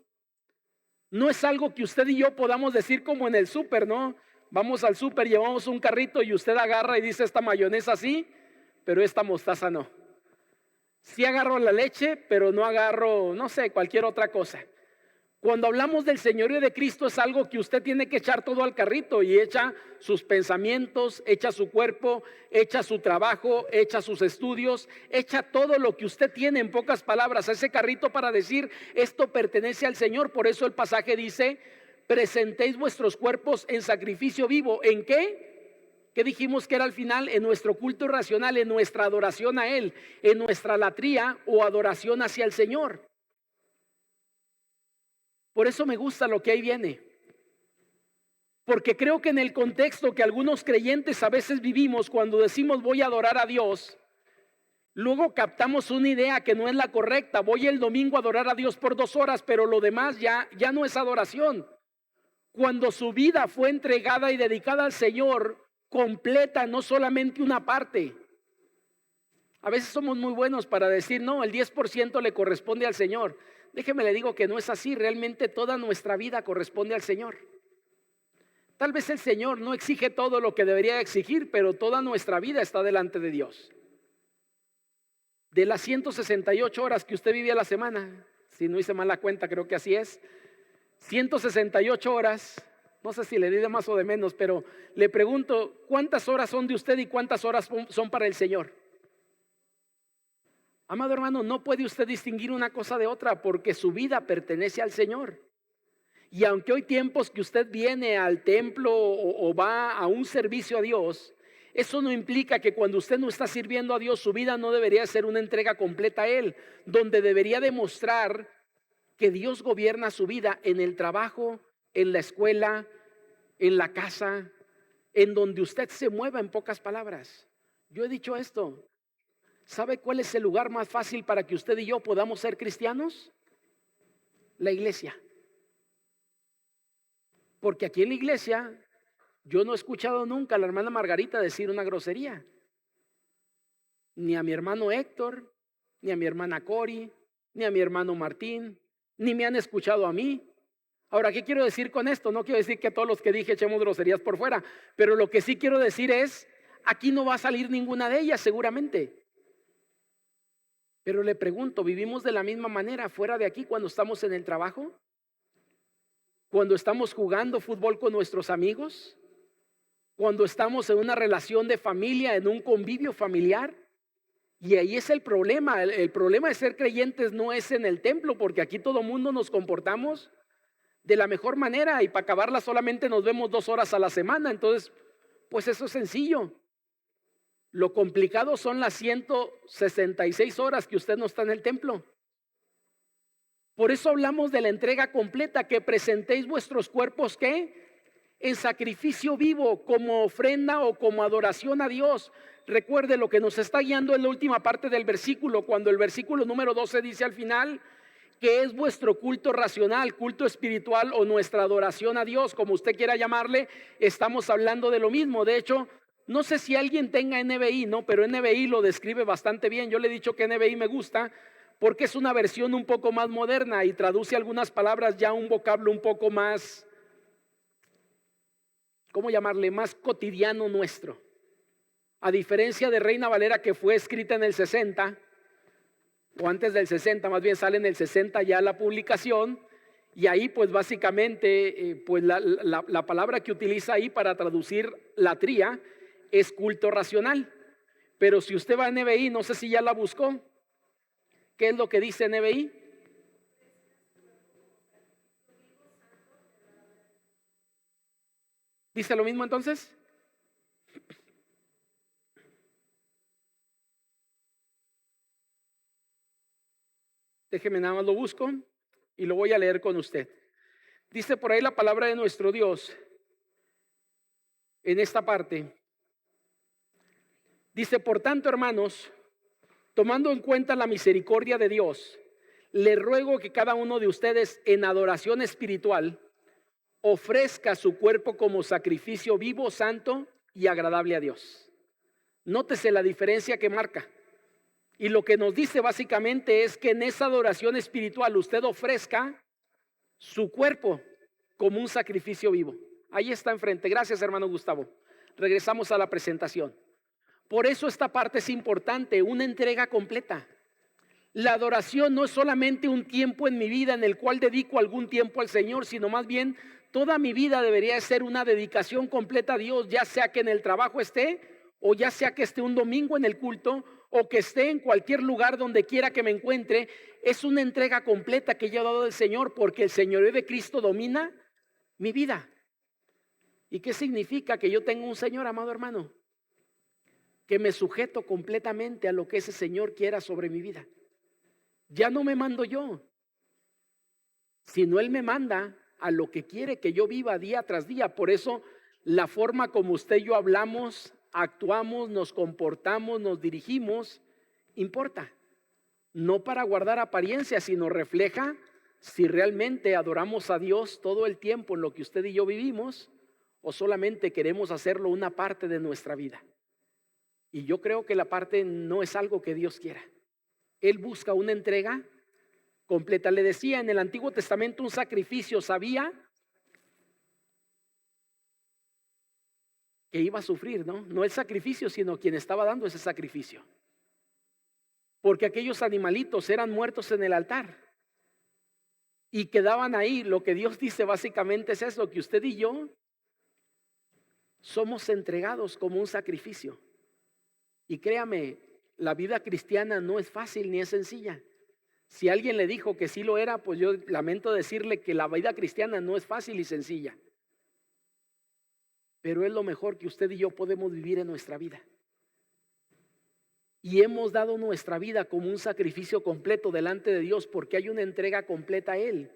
No es algo que usted y yo podamos decir como en el súper, ¿no? Vamos al súper, llevamos un carrito y usted agarra y dice esta mayonesa sí, pero esta mostaza no. Sí agarro la leche, pero no agarro, no sé, cualquier otra cosa. Cuando hablamos del señorío de Cristo es algo que usted tiene que echar todo al carrito y echa sus pensamientos, echa su cuerpo, echa su trabajo, echa sus estudios, echa todo lo que usted tiene, en pocas palabras, a ese carrito para decir esto pertenece al Señor. Por eso el pasaje dice: presentéis vuestros cuerpos en sacrificio vivo. ¿En qué? ¿Qué dijimos que era al final? En nuestro culto racional, en nuestra adoración a Él, en nuestra latría o adoración hacia el Señor. Por eso me gusta lo que ahí viene, porque creo que en el contexto que algunos creyentes a veces vivimos, cuando decimos voy a adorar a Dios, luego captamos una idea que no es la correcta. Voy el domingo a adorar a Dios por 2 horas, pero lo demás ya no es adoración. Cuando su vida fue entregada y dedicada al Señor, completa, no solamente una parte. A veces somos muy buenos para decir, no, el 10% le corresponde al Señor. Déjeme le digo que no es así, realmente toda nuestra vida corresponde al Señor. Tal vez el Señor no exige todo lo que debería exigir, pero toda nuestra vida está delante de Dios. De las 168 horas que usted vive a la semana, si no hice mal la cuenta, creo que así es, 168 horas, no sé si le di de más o de menos, pero le pregunto, ¿cuántas horas son de usted y cuántas horas son para el Señor? Amado hermano, no puede usted distinguir una cosa de otra, porque su vida pertenece al Señor. Y aunque hay tiempos que usted viene al templo o va a un servicio a Dios, eso no implica que cuando usted no está sirviendo a Dios, su vida no debería ser una entrega completa a Él, donde debería demostrar que Dios gobierna su vida en el trabajo, en la escuela, en la casa, en donde usted se mueva, en pocas palabras. Yo he dicho esto. ¿Sabe cuál es el lugar más fácil para que usted y yo podamos ser cristianos? La iglesia. Porque aquí en la iglesia yo no he escuchado nunca a la hermana Margarita decir una grosería. Ni a mi hermano Héctor, ni a mi hermana Cori, ni a mi hermano Martín, ni me han escuchado a mí. Ahora, ¿qué quiero decir con esto? No quiero decir que todos los que dije echemos groserías por fuera, pero lo que sí quiero decir es, aquí no va a salir ninguna de ellas seguramente. Pero le pregunto, ¿vivimos de la misma manera fuera de aquí cuando estamos en el trabajo? ¿Cuando estamos jugando fútbol con nuestros amigos? ¿Cuando estamos en una relación de familia, en un convivio familiar? Y ahí es el problema. El problema de ser creyentes no es en el templo, porque aquí todo mundo nos comportamos de la mejor manera y para acabarla solamente nos vemos 2 horas a la semana. Entonces, pues eso es sencillo. Lo complicado son las 166 horas que usted no está en el templo. Por eso hablamos de la entrega completa, que presentéis vuestros cuerpos, ¿qué? En sacrificio vivo, como ofrenda o como adoración a Dios. Recuerde, lo que nos está guiando en la última parte del versículo, cuando el versículo número 12 dice al final, que es vuestro culto racional, culto espiritual o nuestra adoración a Dios, como usted quiera llamarle. Estamos hablando de lo mismo. De hecho, no sé si alguien tenga NBI, ¿no? Pero NBI lo describe bastante bien. Yo le he dicho que NBI me gusta porque es una versión un poco más moderna y traduce algunas palabras ya un vocablo un poco más, ¿cómo llamarle? Más cotidiano nuestro. A diferencia de Reina Valera, que fue escrita en el 60, o antes del 60, más bien sale en el 60 ya la publicación, y ahí pues básicamente pues la palabra que utiliza ahí para traducir latría es culto racional. Pero si usted va a NBI, no sé si ya la buscó, ¿qué es lo que dice NBI? ¿Dice lo mismo entonces? Déjeme nada más lo busco y lo voy a leer con usted. Dice por ahí la palabra de nuestro Dios en esta parte. Dice, por tanto, hermanos, tomando en cuenta la misericordia de Dios, le ruego que cada uno de ustedes en adoración espiritual ofrezca su cuerpo como sacrificio vivo, santo y agradable a Dios. Nótese la diferencia que marca. Y lo que nos dice básicamente es que en esa adoración espiritual usted ofrezca su cuerpo como un sacrificio vivo. Ahí está enfrente. Gracias, hermano Gustavo. Regresamos a la presentación. Por eso esta parte es importante, una entrega completa. La adoración no es solamente un tiempo en mi vida en el cual dedico algún tiempo al Señor, sino más bien toda mi vida debería ser una dedicación completa a Dios, ya sea que en el trabajo esté, o ya sea que esté un domingo en el culto, o que esté en cualquier lugar donde quiera que me encuentre. Es una entrega completa que yo he dado al Señor, porque el señorío de Cristo domina mi vida. ¿Y qué significa? Que yo tengo un Señor, amado hermano, que me sujeto completamente a lo que ese Señor quiera sobre mi vida. Ya no me mando yo, sino Él me manda a lo que quiere que yo viva día tras día. Por eso la forma como usted y yo hablamos, actuamos, nos comportamos, nos dirigimos, importa. No para guardar apariencias, sino refleja si realmente adoramos a Dios todo el tiempo en lo que usted y yo vivimos, o solamente queremos hacerlo una parte de nuestra vida. Y yo creo que la parte no es algo que Dios quiera. Él busca una entrega completa. Le decía, en el Antiguo Testamento un sacrificio sabía que iba a sufrir, ¿no? No el sacrificio, sino quien estaba dando ese sacrificio. Porque aquellos animalitos eran muertos en el altar y quedaban ahí. Lo que Dios dice básicamente es eso, que usted y yo somos entregados como un sacrificio. Y créame, la vida cristiana no es fácil ni es sencilla. Si alguien le dijo que sí lo era, pues yo lamento decirle que la vida cristiana no es fácil y sencilla. Pero es lo mejor que usted y yo podemos vivir en nuestra vida. Y hemos dado nuestra vida como un sacrificio completo delante de Dios, porque hay una entrega completa a Él.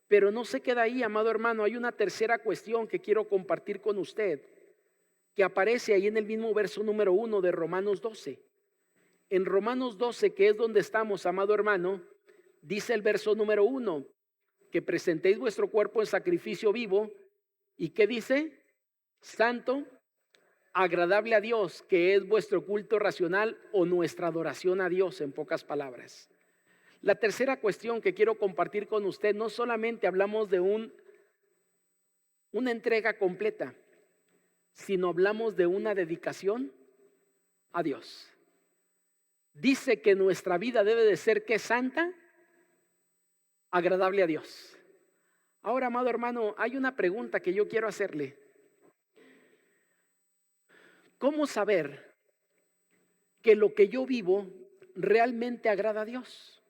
Pero no se queda ahí, amado hermano. Hay una tercera cuestión que quiero compartir con usted, que aparece ahí en el mismo verso número 1 de Romanos 12. En Romanos 12, que es donde estamos, amado hermano, dice el verso número 1, que presentéis vuestro cuerpo en sacrificio vivo. ¿Y qué dice? Santo, agradable a Dios, que es vuestro culto racional o nuestra adoración a Dios, en pocas palabras. La tercera cuestión que quiero compartir con usted, no solamente hablamos de una entrega completa, sino hablamos de una dedicación a Dios. Dice que nuestra vida debe de ser, ¿qué? Santa, agradable a Dios. Ahora, amado hermano, hay una pregunta que yo quiero hacerle. ¿Cómo saber que lo que yo vivo realmente agrada a Dios?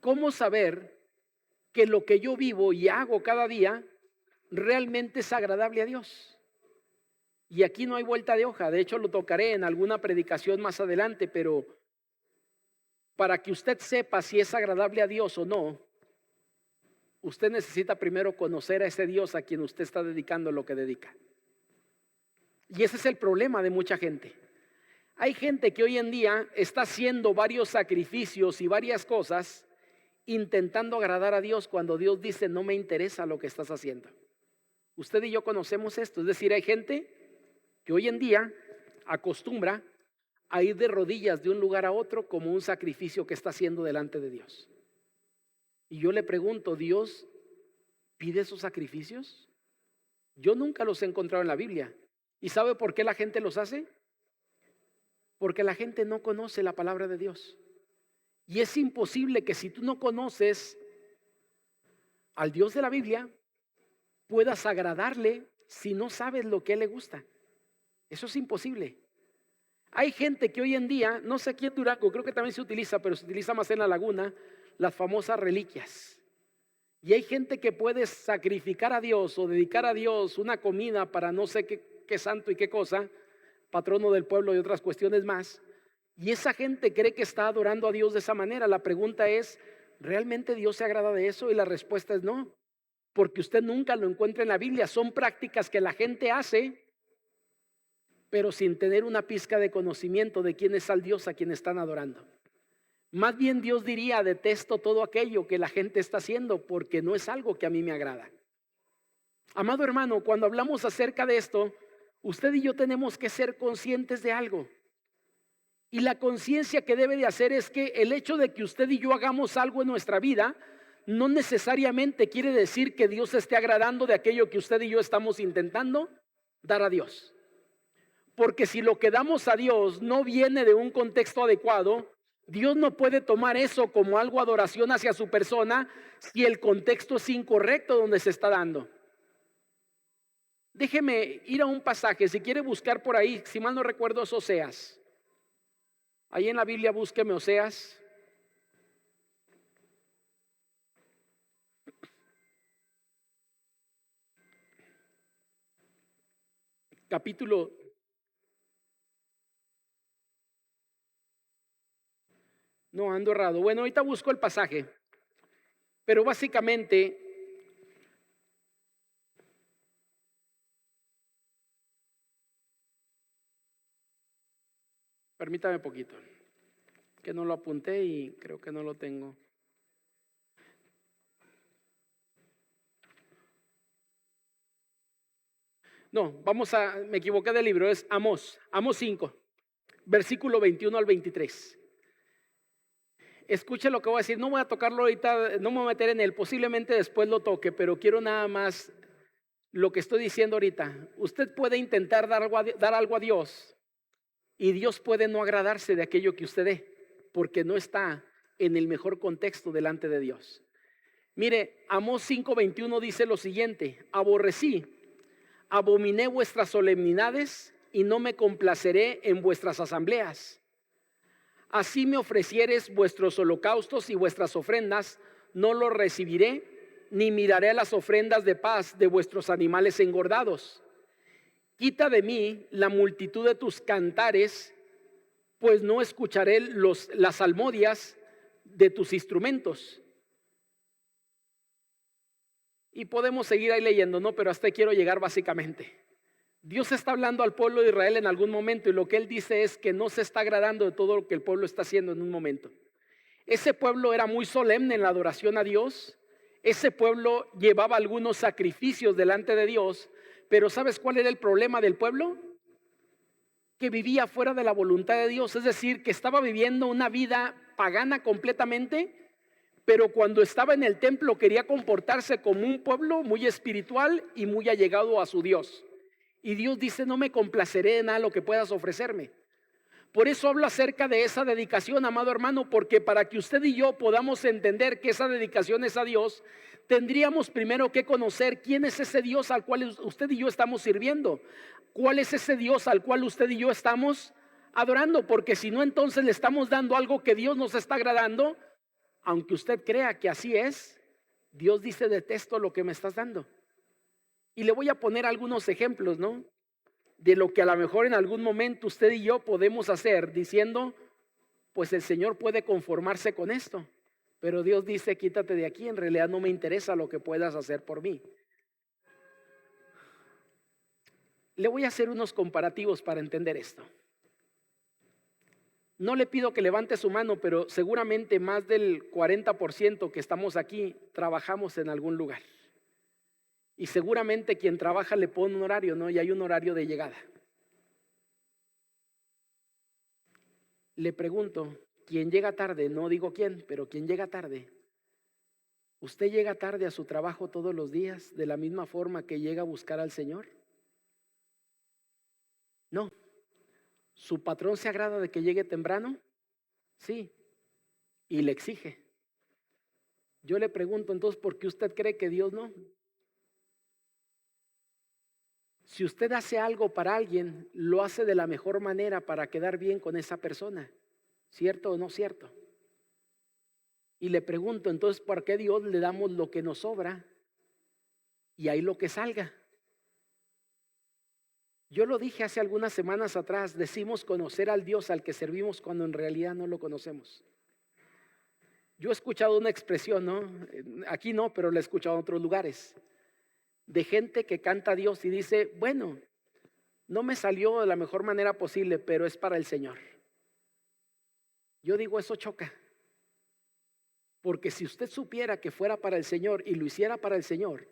¿Cómo saber que lo que yo vivo y hago cada día realmente es agradable a Dios? Y aquí no hay vuelta de hoja. De hecho, lo tocaré en alguna predicación más adelante, pero para que usted sepa si es agradable a Dios o no, usted necesita primero conocer a ese Dios a quien usted está dedicando lo que dedica. Y ese es el problema de mucha gente. Hay gente que hoy en día está haciendo varios sacrificios y varias cosas intentando agradar a Dios, cuando Dios dice: no me interesa lo que estás haciendo. Usted y yo conocemos esto. Es decir, hay gente que hoy en día acostumbra a ir de rodillas de un lugar a otro como un sacrificio que está haciendo delante de Dios. Y yo le pregunto, ¿Dios pide esos sacrificios? Yo nunca los he encontrado en la Biblia. ¿Y sabe por qué la gente los hace? Porque la gente no conoce la palabra de Dios. Y es imposible que, si tú no conoces al Dios de la Biblia, puedas agradarle si no sabes lo que a Él le gusta. Eso es imposible. Hay gente que hoy en día, no sé aquí en Durango, creo que también se utiliza, pero se utiliza más en la laguna, las famosas reliquias. Y hay gente que puede sacrificar a Dios o dedicar a Dios una comida para no sé qué santo y qué cosa, patrono del pueblo y otras cuestiones más. Y esa gente cree que está adorando a Dios de esa manera. La pregunta es, ¿realmente Dios se agrada de eso? Y la respuesta es no, porque usted nunca lo encuentra en la Biblia. Son prácticas que la gente hace, pero sin tener una pizca de conocimiento de quién es al Dios a quien están adorando. Más bien Dios diría, detesto todo aquello que la gente está haciendo porque no es algo que a mí me agrada. Amado hermano, cuando hablamos acerca de esto, usted y yo tenemos que ser conscientes de algo. Y la conciencia que debe de hacer es que el hecho de que usted y yo hagamos algo en nuestra vida no necesariamente quiere decir que Dios esté agradando de aquello que usted y yo estamos intentando dar a Dios. Porque si lo que damos a Dios no viene de un contexto adecuado, Dios no puede tomar eso como algo adoración hacia su persona si el contexto es incorrecto donde se está dando. Déjeme ir a un pasaje, si quiere buscar por ahí, si mal no recuerdo es Oseas. Ahí en la Biblia búsqueme Oseas. Capítulo. No, ando errado. Bueno, ahorita busco el pasaje. Pero básicamente, permítame poquito, que no lo apunté y creo que no lo tengo. No, me equivoqué del libro, es Amós 5, versículo 21 al 23. Escuche lo que voy a decir, no voy a tocarlo ahorita, no me voy a meter en él, posiblemente después lo toque, pero quiero nada más lo que estoy diciendo ahorita. Usted puede intentar dar algo a Dios y Dios puede no agradarse de aquello que usted dé, porque no está en el mejor contexto delante de Dios. Mire, Amós 5:21 dice lo siguiente: abominé vuestras solemnidades y no me complaceré en vuestras asambleas. Así me ofrecieres vuestros holocaustos y vuestras ofrendas, no los recibiré, ni miraré a las ofrendas de paz de vuestros animales engordados. Quita de mí la multitud de tus cantares, pues no escucharé las salmodias de tus instrumentos. Y podemos seguir ahí leyendo, ¿no? Pero hasta ahí quiero llegar básicamente. Dios está hablando al pueblo de Israel en algún momento y lo que Él dice es que no se está agradando de todo lo que el pueblo está haciendo en un momento. Ese pueblo era muy solemne en la adoración a Dios. Ese pueblo llevaba algunos sacrificios delante de Dios. Pero ¿sabes cuál era el problema del pueblo? Que vivía fuera de la voluntad de Dios. Es decir, que estaba viviendo una vida pagana completamente. Pero cuando estaba en el templo quería comportarse como un pueblo muy espiritual y muy allegado a su Dios. Y Dios dice, no me complaceré en nada lo que puedas ofrecerme. Por eso hablo acerca de esa dedicación, amado hermano, porque para que usted y yo podamos entender que esa dedicación es a Dios, tendríamos primero que conocer quién es ese Dios al cual usted y yo estamos sirviendo. ¿Cuál es ese Dios al cual usted y yo estamos adorando? Porque si no, entonces le estamos dando algo que Dios nos está agradando. Aunque usted crea que así es, Dios dice, detesto lo que me estás dando. Y le voy a poner algunos ejemplos, ¿no? De lo que a lo mejor en algún momento usted y yo podemos hacer, diciendo, pues el Señor puede conformarse con esto. Pero Dios dice, quítate de aquí, en realidad no me interesa lo que puedas hacer por mí. Le voy a hacer unos comparativos para entender esto. No le pido que levante su mano, pero seguramente más del 40% que estamos aquí trabajamos en algún lugar. Y seguramente quien trabaja le pone un horario, ¿no? Y hay un horario de llegada. Le pregunto, ¿quién llega tarde? No digo quién, pero ¿quién llega tarde? ¿Usted llega tarde a su trabajo todos los días de la misma forma que llega a buscar al Señor? No. ¿Su patrón se agrada de que llegue temprano? Sí. Y le exige. Yo le pregunto entonces, ¿por qué usted cree que Dios no? Si usted hace algo para alguien, lo hace de la mejor manera para quedar bien con esa persona. ¿Cierto o no cierto? Y le pregunto entonces, ¿por qué Dios le damos lo que nos sobra y ahí lo que salga? Yo lo dije hace algunas semanas atrás, decimos conocer al Dios al que servimos cuando en realidad no lo conocemos. Yo he escuchado una expresión, ¿no? Aquí no, pero la he escuchado en otros lugares, de gente que canta a Dios y dice, bueno, no me salió de la mejor manera posible, pero es para el Señor. Yo digo, eso choca. Porque si usted supiera que fuera para el Señor y lo hiciera para el Señor,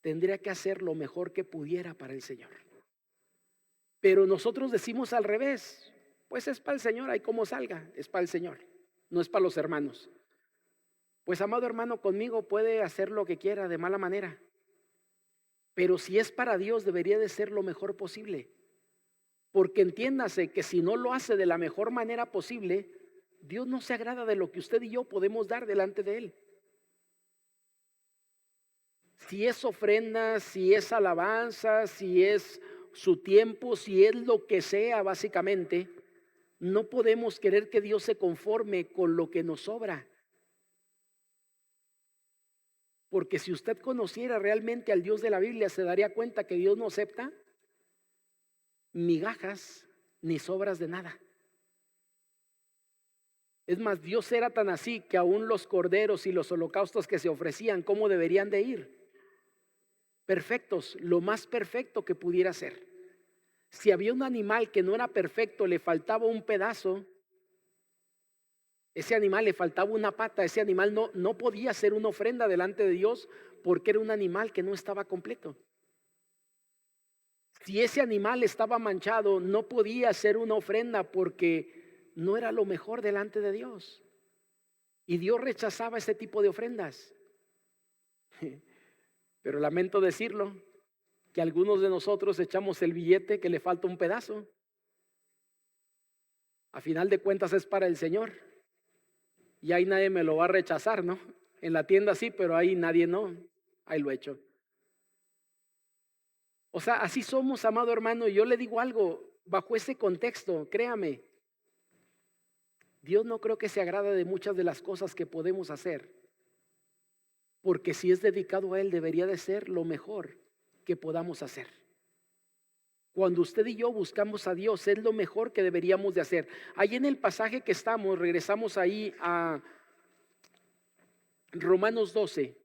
tendría que hacer lo mejor que pudiera para el Señor. Pero nosotros decimos al revés, pues es para el Señor, ahí como salga, es para el Señor, no es para los hermanos. Pues amado hermano, conmigo puede hacer lo que quiera de mala manera, pero si es para Dios debería de ser lo mejor posible. Porque entiéndase que si no lo hace de la mejor manera posible, Dios no se agrada de lo que usted y yo podemos dar delante de Él. Si es ofrenda, si es alabanza, si es su tiempo, si es lo que sea básicamente, no podemos querer que Dios se conforme con lo que nos sobra. Porque si usted conociera realmente al Dios de la Biblia, se daría cuenta que Dios no acepta migajas ni sobras de nada. Es más, Dios era tan así que aún los corderos y los holocaustos que se ofrecían, ¿cómo deberían de ir? Perfectos, lo más perfecto que pudiera ser. Si había un animal que no era perfecto, le faltaba un pedazo, ese animal le faltaba una pata, ese animal no podía ser una ofrenda delante de Dios porque era un animal que no estaba completo. Si ese animal estaba manchado, no podía ser una ofrenda porque no era lo mejor delante de Dios. Y Dios rechazaba ese tipo de ofrendas. Pero lamento decirlo, que algunos de nosotros echamos el billete que le falta un pedazo. A final de cuentas es para el Señor. Y ahí nadie me lo va a rechazar, ¿no? En la tienda sí, pero ahí nadie no. Ahí lo he hecho. O sea, así somos, amado hermano. Y yo le digo algo, bajo ese contexto, créame, Dios no creo que se agrada de muchas de las cosas que podemos hacer. Porque si es dedicado a Él, debería de ser lo mejor que podamos hacer. Cuando usted y yo buscamos a Dios, es lo mejor que deberíamos de hacer. Ahí en el pasaje que estamos, regresamos ahí a Romanos 12.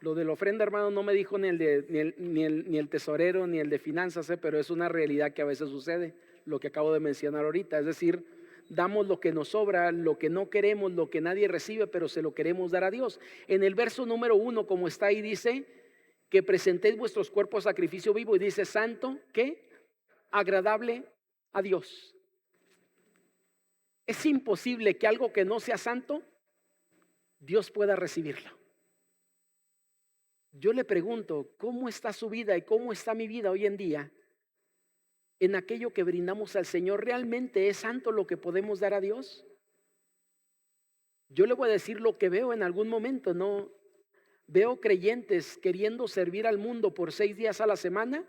Lo de la ofrenda, hermano, no me dijo ni el tesorero, ni el de finanzas, pero es una realidad que a veces sucede, lo que acabo de mencionar ahorita. Es decir, damos lo que nos sobra, lo que no queremos, lo que nadie recibe, pero se lo queremos dar a Dios. En el verso número 1, como está ahí, dice que presentéis vuestros cuerpos a sacrificio vivo, y dice santo, ¿qué? Agradable a Dios. Es imposible que algo que no sea santo, Dios pueda recibirlo. Yo le pregunto, ¿cómo está su vida y cómo está mi vida hoy en día en aquello que brindamos al Señor? ¿Realmente es santo lo que podemos dar a Dios? Yo le voy a decir lo que veo en algún momento, ¿no? Veo creyentes queriendo servir al mundo por 6 días a la semana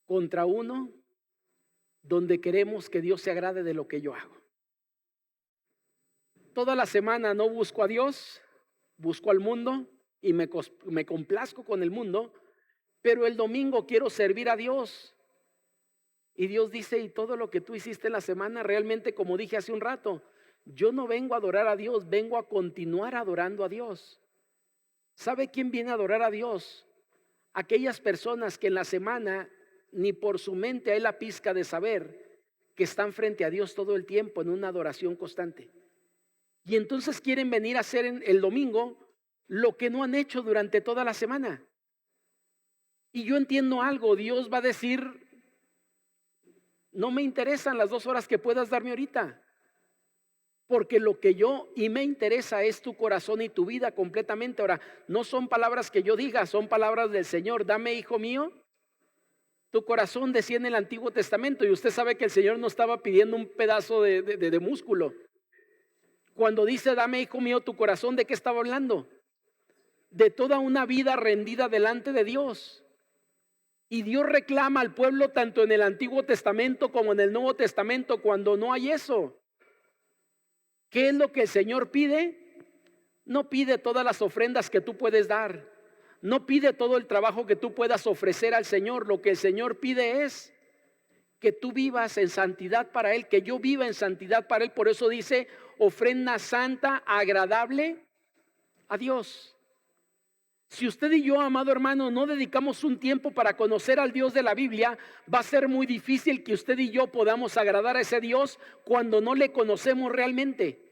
contra uno donde queremos que Dios se agrade de lo que yo hago. Toda la semana no busco a Dios, busco al mundo y me complazco con el mundo, pero el domingo quiero servir a Dios. Y Dios dice, y todo lo que tú hiciste en la semana, realmente, como dije hace un rato, yo no vengo a adorar a Dios, vengo a continuar adorando a Dios. ¿Sabe quién viene a adorar a Dios? Aquellas personas que en la semana ni por su mente hay la pizca de saber que están frente a Dios todo el tiempo en una adoración constante. Y entonces quieren venir a hacer en el domingo lo que no han hecho durante toda la semana. Y yo entiendo algo, Dios va a decir, no me interesan las 2 horas que puedas darme ahorita, porque lo que yo y me interesa es tu corazón y tu vida completamente. Ahora, no son palabras que yo diga, son palabras del Señor. Dame, hijo mío, tu corazón, decía en el Antiguo Testamento, y usted sabe que el Señor no estaba pidiendo un pedazo de músculo. Cuando dice, dame, hijo mío, tu corazón, ¿de qué estaba hablando? De toda una vida rendida delante de Dios. Y Dios reclama al pueblo tanto en el Antiguo Testamento como en el Nuevo Testamento cuando no hay eso. ¿Qué es lo que el Señor pide? No pide todas las ofrendas que tú puedes dar. No pide todo el trabajo que tú puedas ofrecer al Señor. Lo que el Señor pide es que tú vivas en santidad para Él, que yo viva en santidad para Él. Por eso dice ofrenda santa, agradable a Dios. Si usted y yo, amado hermano, no dedicamos un tiempo para conocer al Dios de la Biblia, va a ser muy difícil que usted y yo podamos agradar a ese Dios cuando no le conocemos realmente.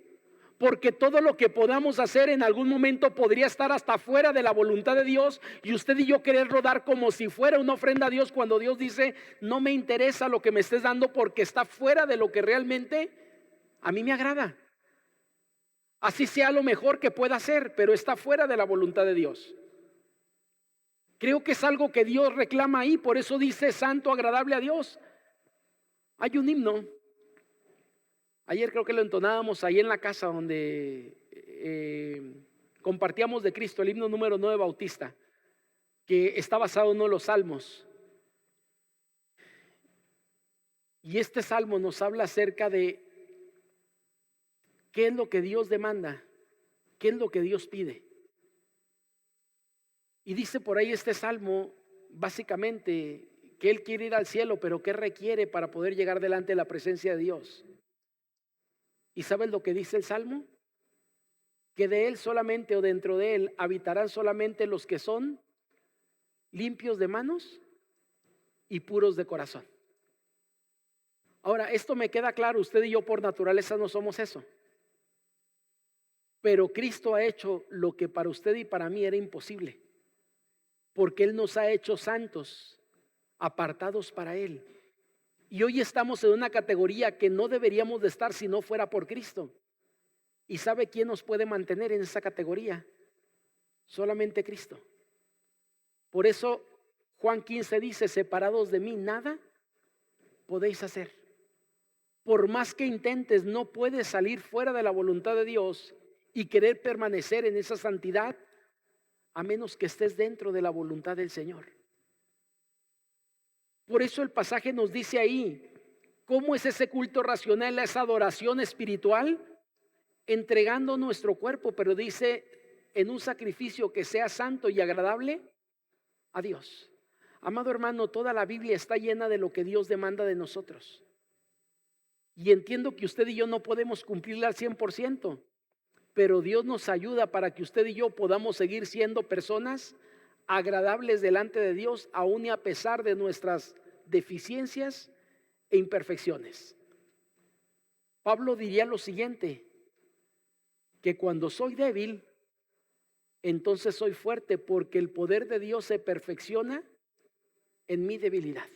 Porque todo lo que podamos hacer en algún momento podría estar hasta fuera de la voluntad de Dios, y usted y yo querer rodar como si fuera una ofrenda a Dios cuando Dios dice: no me interesa lo que me estés dando porque está fuera de lo que realmente a mí me agrada. Así sea lo mejor que pueda hacer, pero está fuera de la voluntad de Dios. Creo que es algo que Dios reclama ahí, por eso dice santo, agradable a Dios. Hay un himno, ayer creo que lo entonábamos ahí en la casa donde compartíamos de Cristo, el himno número 9 Bautista, que está basado en uno de los salmos. Y este salmo nos habla acerca de qué es lo que Dios demanda, qué es lo que Dios pide. Y dice por ahí este salmo, básicamente, que Él quiere ir al cielo, pero ¿qué requiere para poder llegar delante de la presencia de Dios? ¿Y sabes lo que dice el salmo? Que de Él solamente, o dentro de Él, habitarán solamente los que son limpios de manos y puros de corazón. Ahora, esto me queda claro, usted y yo por naturaleza no somos eso. Pero Cristo ha hecho lo que para usted y para mí era imposible. Porque Él nos ha hecho santos, apartados para Él. Y hoy estamos en una categoría que no deberíamos de estar si no fuera por Cristo. ¿Y sabe quién nos puede mantener en esa categoría? Solamente Cristo. Por eso Juan 15 dice: separados de mí nada podéis hacer. Por más que intentes, no puedes salir fuera de la voluntad de Dios y querer permanecer en esa santidad a menos que estés dentro de la voluntad del Señor. Por eso el pasaje nos dice ahí, ¿cómo es ese culto racional, esa adoración espiritual? Entregando nuestro cuerpo, pero dice, en un sacrificio que sea santo y agradable a Dios. Amado hermano, toda la Biblia está llena de lo que Dios demanda de nosotros. Y entiendo que usted y yo no podemos cumplirla al 100%, pero Dios nos ayuda para que usted y yo podamos seguir siendo personas agradables delante de Dios, aún y a pesar de nuestras deficiencias e imperfecciones. Pablo diría lo siguiente, que cuando soy débil, entonces soy fuerte, porque el poder de Dios se perfecciona en mi debilidad.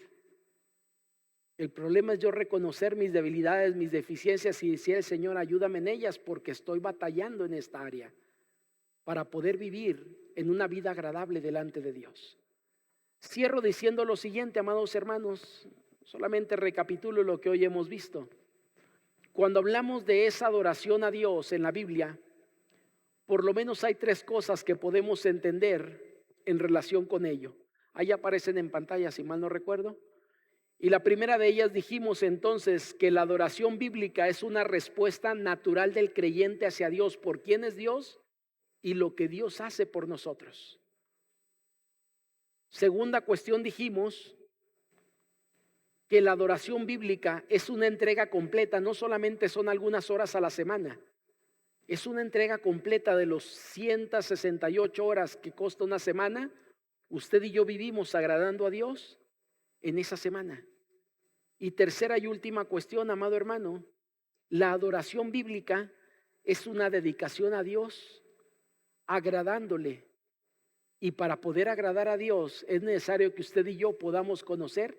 El problema es yo reconocer mis debilidades, mis deficiencias, y decir: el Señor, ayúdame en ellas, porque estoy batallando en esta área para poder vivir en una vida agradable delante de Dios. Cierro diciendo lo siguiente, amados hermanos, solamente recapitulo lo que hoy hemos visto. Cuando hablamos de esa adoración a Dios en la Biblia, por lo menos hay tres cosas que podemos entender en relación con ello. Ahí aparecen en pantalla, si mal no recuerdo. Y la primera de ellas, dijimos entonces que la adoración bíblica es una respuesta natural del creyente hacia Dios, por quién es Dios y lo que Dios hace por nosotros. Segunda cuestión, dijimos que la adoración bíblica es una entrega completa, no solamente son algunas horas a la semana, es una entrega completa de los 168 horas que consta una semana. Usted y yo vivimos agradando a Dios en esa semana. Y tercera y última cuestión, amado hermano, la adoración bíblica es una dedicación a Dios, agradándole. Y para poder agradar a Dios es necesario que usted y yo podamos conocer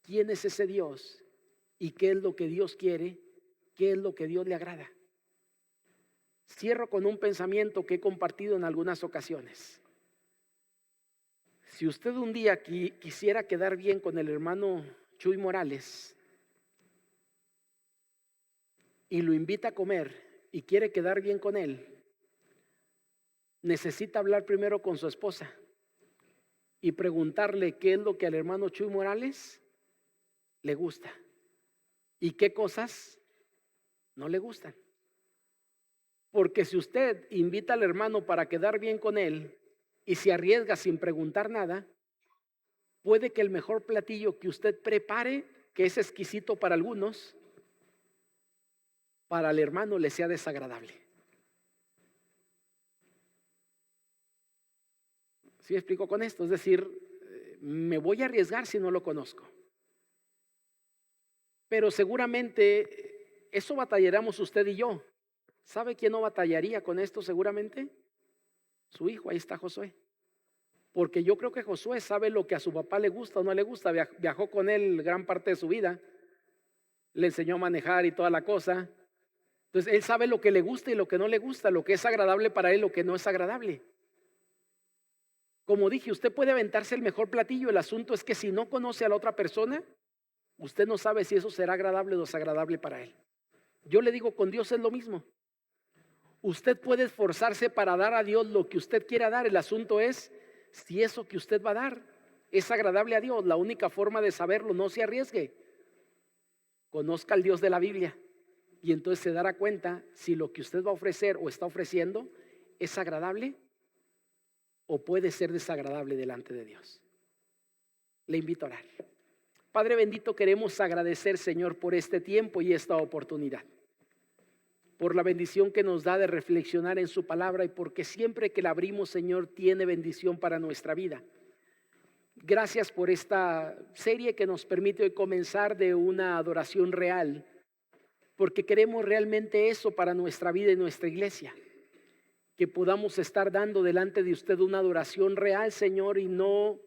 quién es ese Dios y qué es lo que Dios quiere, qué es lo que Dios le agrada. Cierro con un pensamiento que he compartido en algunas ocasiones. Si usted un día quisiera quedar bien con el hermano Chuy Morales y lo invita a comer y quiere quedar bien con él, necesita hablar primero con su esposa y preguntarle qué es lo que al hermano Chuy Morales le gusta y qué cosas no le gustan. Porque si usted invita al hermano para quedar bien con él y se arriesga sin preguntar nada, puede que el mejor platillo que usted prepare, que es exquisito para algunos, para el hermano le sea desagradable. ¿Sí me explico con esto? Es decir, me voy a arriesgar si no lo conozco. Pero seguramente eso batallaremos usted y yo. ¿Sabe quién no batallaría con esto seguramente? Su hijo, ahí está Josué. Porque yo creo que Josué sabe lo que a su papá le gusta o no le gusta. Viajó con él gran parte de su vida. Le enseñó a manejar y toda la cosa. Entonces él sabe lo que le gusta y lo que no le gusta, lo que es agradable para él, lo que no es agradable. Como dije, usted puede aventarse el mejor platillo. El asunto es que si no conoce a la otra persona, usted no sabe si eso será agradable o desagradable para él. Yo le digo, con Dios es lo mismo. Usted puede esforzarse para dar a Dios lo que usted quiera dar. El asunto es si eso que usted va a dar es agradable a Dios. La única forma de saberlo, no se arriesgue. Conozca al Dios de la Biblia y entonces se dará cuenta si lo que usted va a ofrecer o está ofreciendo es agradable o puede ser desagradable delante de Dios. Le invito a orar. Padre bendito, queremos agradecer, Señor, por este tiempo y esta oportunidad, por la bendición que nos da de reflexionar en su palabra y porque siempre que la abrimos, Señor, tiene bendición para nuestra vida. Gracias por esta serie que nos permite hoy comenzar de una adoración real, porque queremos realmente eso para nuestra vida y nuestra iglesia, que podamos estar dando delante de usted una adoración real, Señor, y no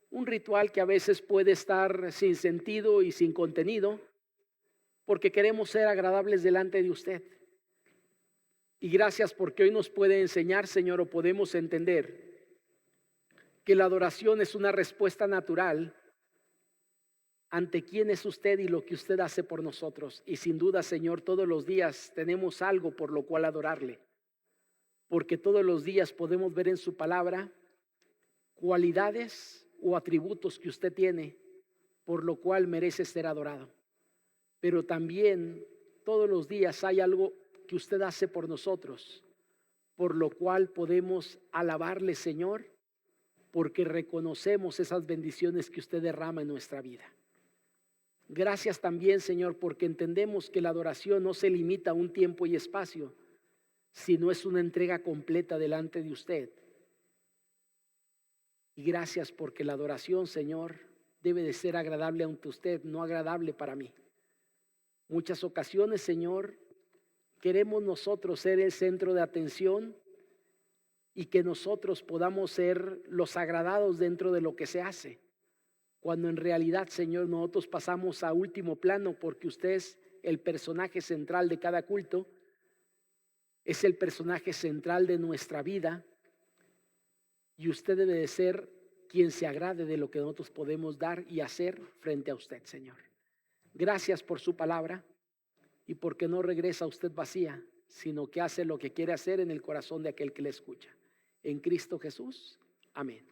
un ritual que a veces puede estar sin sentido y sin contenido, porque queremos ser agradables delante de usted. Y gracias porque hoy nos puede enseñar, Señor, o podemos entender que la adoración es una respuesta natural ante quién es usted y lo que usted hace por nosotros. Y sin duda, Señor, todos los días tenemos algo por lo cual adorarle, porque todos los días podemos ver en su palabra cualidades o atributos que usted tiene, por lo cual merece ser adorado. Pero también todos los días hay algo que usted hace por nosotros, por lo cual podemos alabarle, Señor, porque reconocemos esas bendiciones que usted derrama en nuestra vida. Gracias también, Señor, porque entendemos que la adoración no se limita a un tiempo y espacio, sino es una entrega completa delante de usted. Y gracias porque la adoración, Señor, debe de ser agradable ante usted, no agradable para mí. Muchas ocasiones, Señor, queremos nosotros ser el centro de atención y que nosotros podamos ser los agradados dentro de lo que se hace, cuando en realidad, Señor, nosotros pasamos a último plano porque usted es el personaje central de cada culto, es el personaje central de nuestra vida y usted debe de ser quien se agrade de lo que nosotros podemos dar y hacer frente a usted, Señor. Gracias por su palabra y porque no regresa a usted vacía, sino que hace lo que quiere hacer en el corazón de aquel que le escucha. En Cristo Jesús, amén.